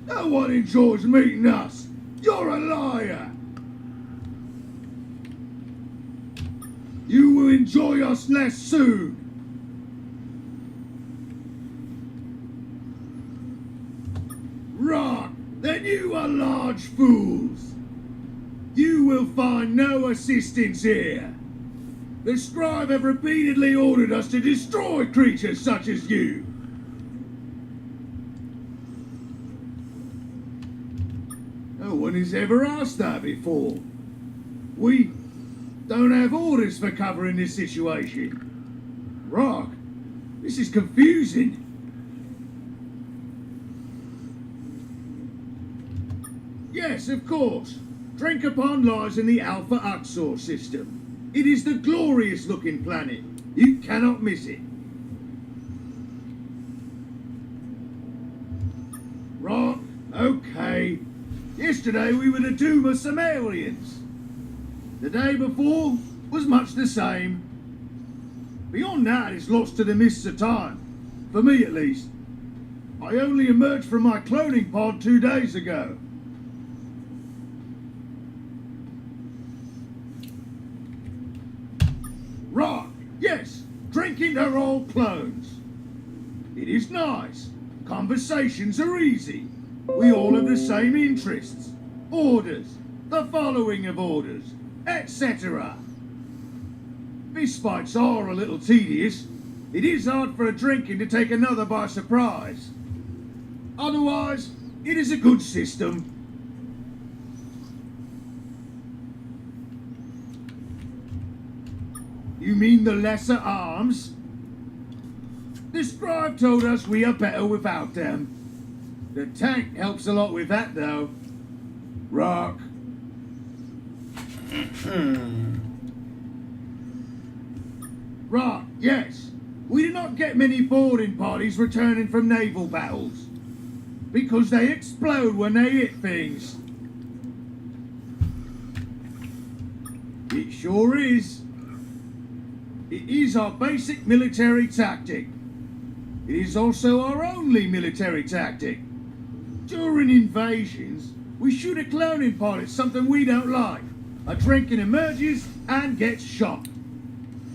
No one enjoys meeting us. You're a liar. You will enjoy us less soon. Right, then you are large fools. You will find no assistance here. The scribe have repeatedly ordered us to destroy creatures such as you. No one has ever asked that before. We don't have orders for covering this situation. Rock, this is confusing. Yes, of course. Drinkapon lies in the Alpha Uxor system. It is the glorious looking planet. You cannot miss it. Rock, okay. Yesterday we were the doom of some aliens. The day before was much the same. Beyond that, it's lost to the mists of time. For me, at least. I only emerged from my cloning pod 2 days ago. Right, yes, drinking are all clones. It is nice. Conversations are easy. We all have the same interests. Orders, the following of orders, etc. Fistfights are a little tedious. It is hard for a drinking to take another by surprise. Otherwise, it is a good system. You mean the lesser arms? The scribe told us we are better without them. The tank helps a lot with that, though. Rock. Right, yes. We do not get many boarding parties returning from naval battles. Because they explode when they hit things. It sure is. It is our basic military tactic. It is also our only military tactic. During invasions, we shoot a cloning pod at something we don't like. A drinking emerges and gets shot.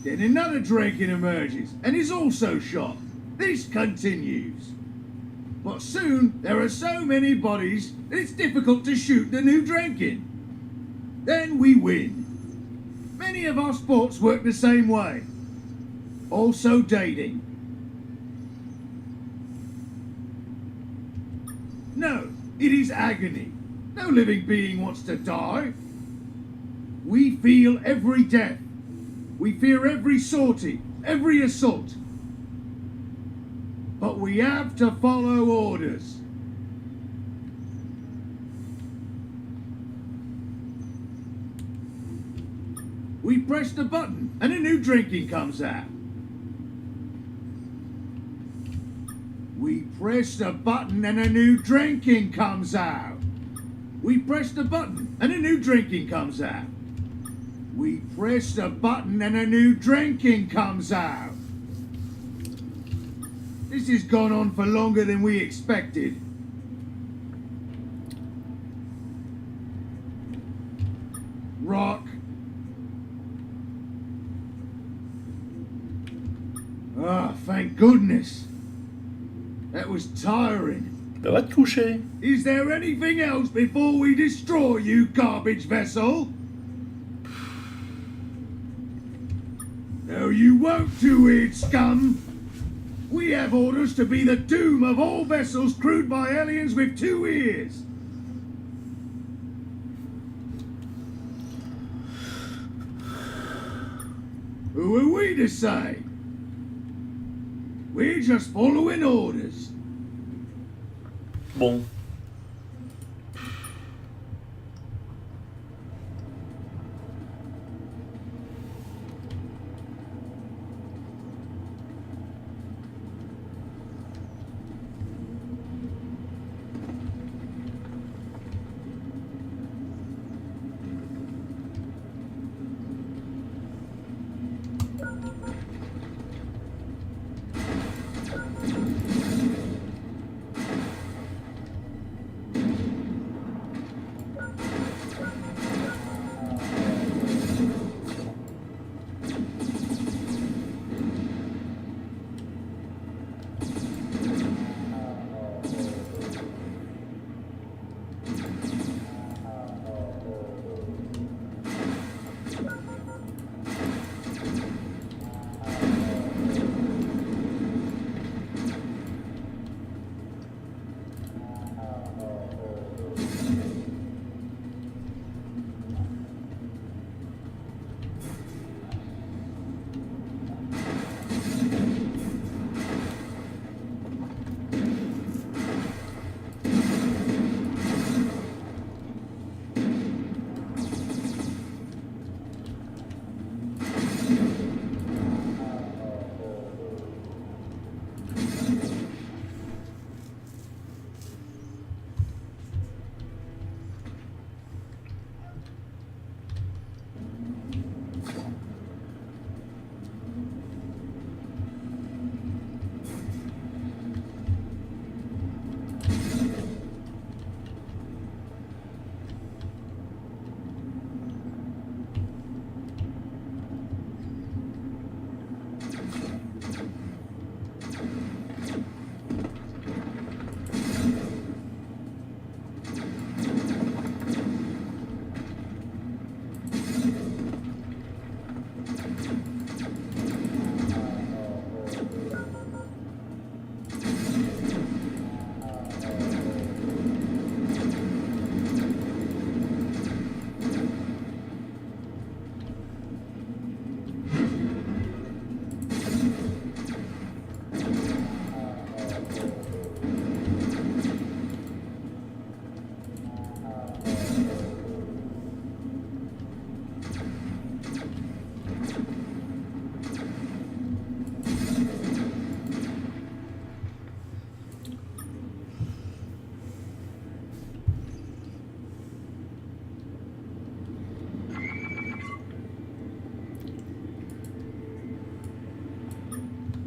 Then another drinking emerges and is also shot. This continues. But soon there are so many bodies that it's difficult to shoot the new drinking. Then we win. Many of our sports work the same way. Also dating. No, it is agony. No living being wants to die. We feel every death. We fear every sortie, every assault. But we have to follow orders. We press the button and a new drinking comes out. We press the button and a new drinking comes out. We press the button and a new drinking comes out. We press the button and a new drinking comes out. This has gone on for longer than we expected. Rock. Ah, thank goodness. That was tiring. Va te coucher. Is there anything else before we destroy you, garbage vessel? No, you won't, two-eared scum. We have orders to be the doom of all vessels crewed by aliens with 2 ears. Who are we to say? We're just following orders. Bon.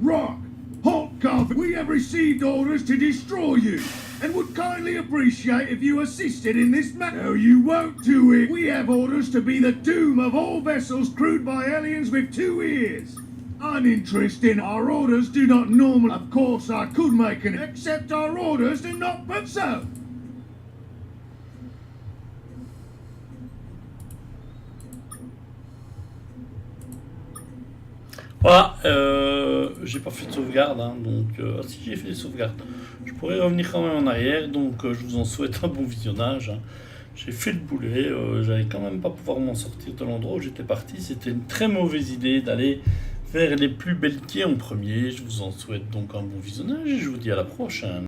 Rock, hot coffee. We have received orders to destroy you, and would kindly appreciate if you assisted in this matter. No, you won't do it. We have orders to be the doom of all vessels crewed by aliens with 2 ears. Uninteresting. Our orders do not normally. Of course, I could make an. Except our orders do not put so. Voilà, j'ai pas fait de sauvegarde, hein, donc si j'ai fait des sauvegardes, je pourrais revenir quand même en arrière, donc je vous en souhaite un bon visionnage. Hein. J'ai fait le boulet, j'allais quand même pas pouvoir m'en sortir de l'endroit où j'étais parti, c'était une très mauvaise idée d'aller vers les plus belles quais en premier. Je vous en souhaite donc un bon visionnage et je vous dis à la prochaine.